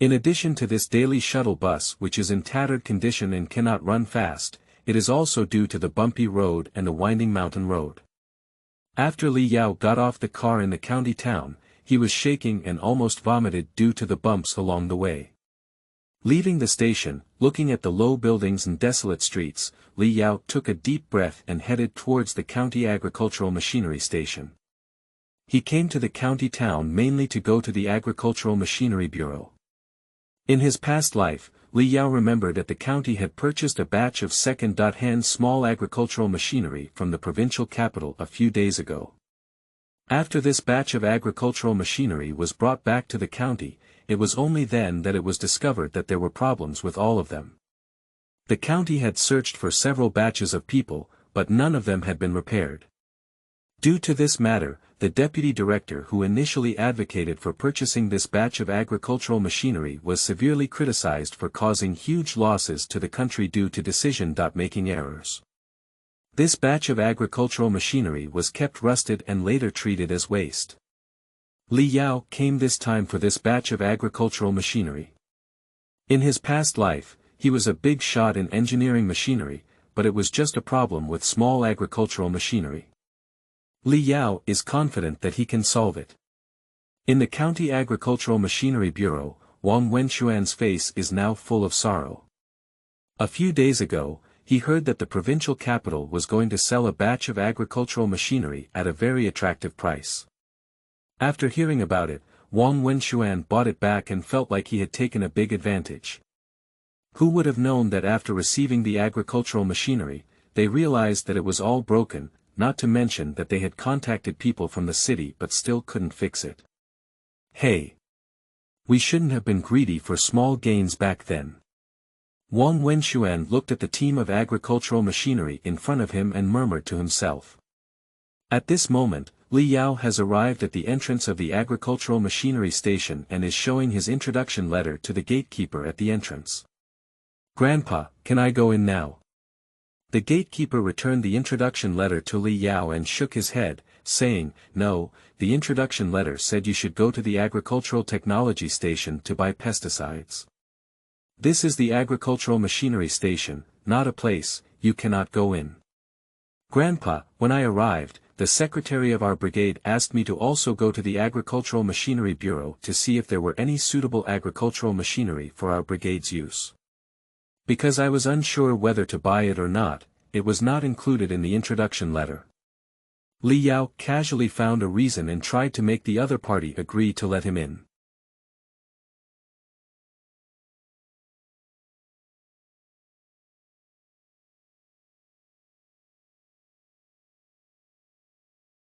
In addition to this daily shuttle bus which is in tattered condition and cannot run fast, it is also due to the bumpy road and the winding mountain road. After Li Yao got off the car in the county town, he was shaking and almost vomited due to the bumps along the way. Leaving the station, looking at the low buildings and desolate streets, Li Yao took a deep breath and headed towards the county agricultural machinery station. He came to the county town mainly to go to the agricultural machinery bureau. In his past life, Li Yao remembered that the county had purchased a batch of second-hand small agricultural machinery from the provincial capital a few days ago. After this batch of agricultural machinery was brought back to the county, it was only then that it was discovered that there were problems with all of them. The county had searched for several batches of people, but none of them had been repaired. Due to this matter, the deputy director who initially advocated for purchasing this batch of agricultural machinery was severely criticized for causing huge losses to the country due to decision-making errors. This batch of agricultural machinery was kept rusted and later treated as waste. Li Yao came this time for this batch of agricultural machinery. In his past life, he was a big shot in engineering machinery, but it was just a problem with small agricultural machinery. Li Yao is confident that he can solve it. In the County Agricultural Machinery Bureau, Wang Wenxuan's face is now full of sorrow. A few days ago, he heard that the provincial capital was going to sell a batch of agricultural machinery at a very attractive price. After hearing about it, Wang Wenxuan bought it back and felt like he had taken a big advantage. Who would have known that after receiving the agricultural machinery, they realized that it was all broken, not to mention that they had contacted people from the city but still couldn't fix it. Hey! We shouldn't have been greedy for small gains back then. Wang Wenxuan looked at the team of agricultural machinery in front of him and murmured to himself. At this moment, Li Yao has arrived at the entrance of the agricultural machinery station and is showing his introduction letter to the gatekeeper at the entrance. "Grandpa, can I go in now?" The gatekeeper returned the introduction letter to Li Yao and shook his head, saying, "No, the introduction letter said you should go to the agricultural technology station to buy pesticides. This is the agricultural machinery station, not a place, you cannot go in." "Grandpa, when I arrived, the secretary of our brigade asked me to also go to the Agricultural Machinery Bureau to see if there were any suitable agricultural machinery for our brigade's use. Because I was unsure whether to buy it or not, it was not included in the introduction letter." Li Yao casually found a reason and tried to make the other party agree to let him in.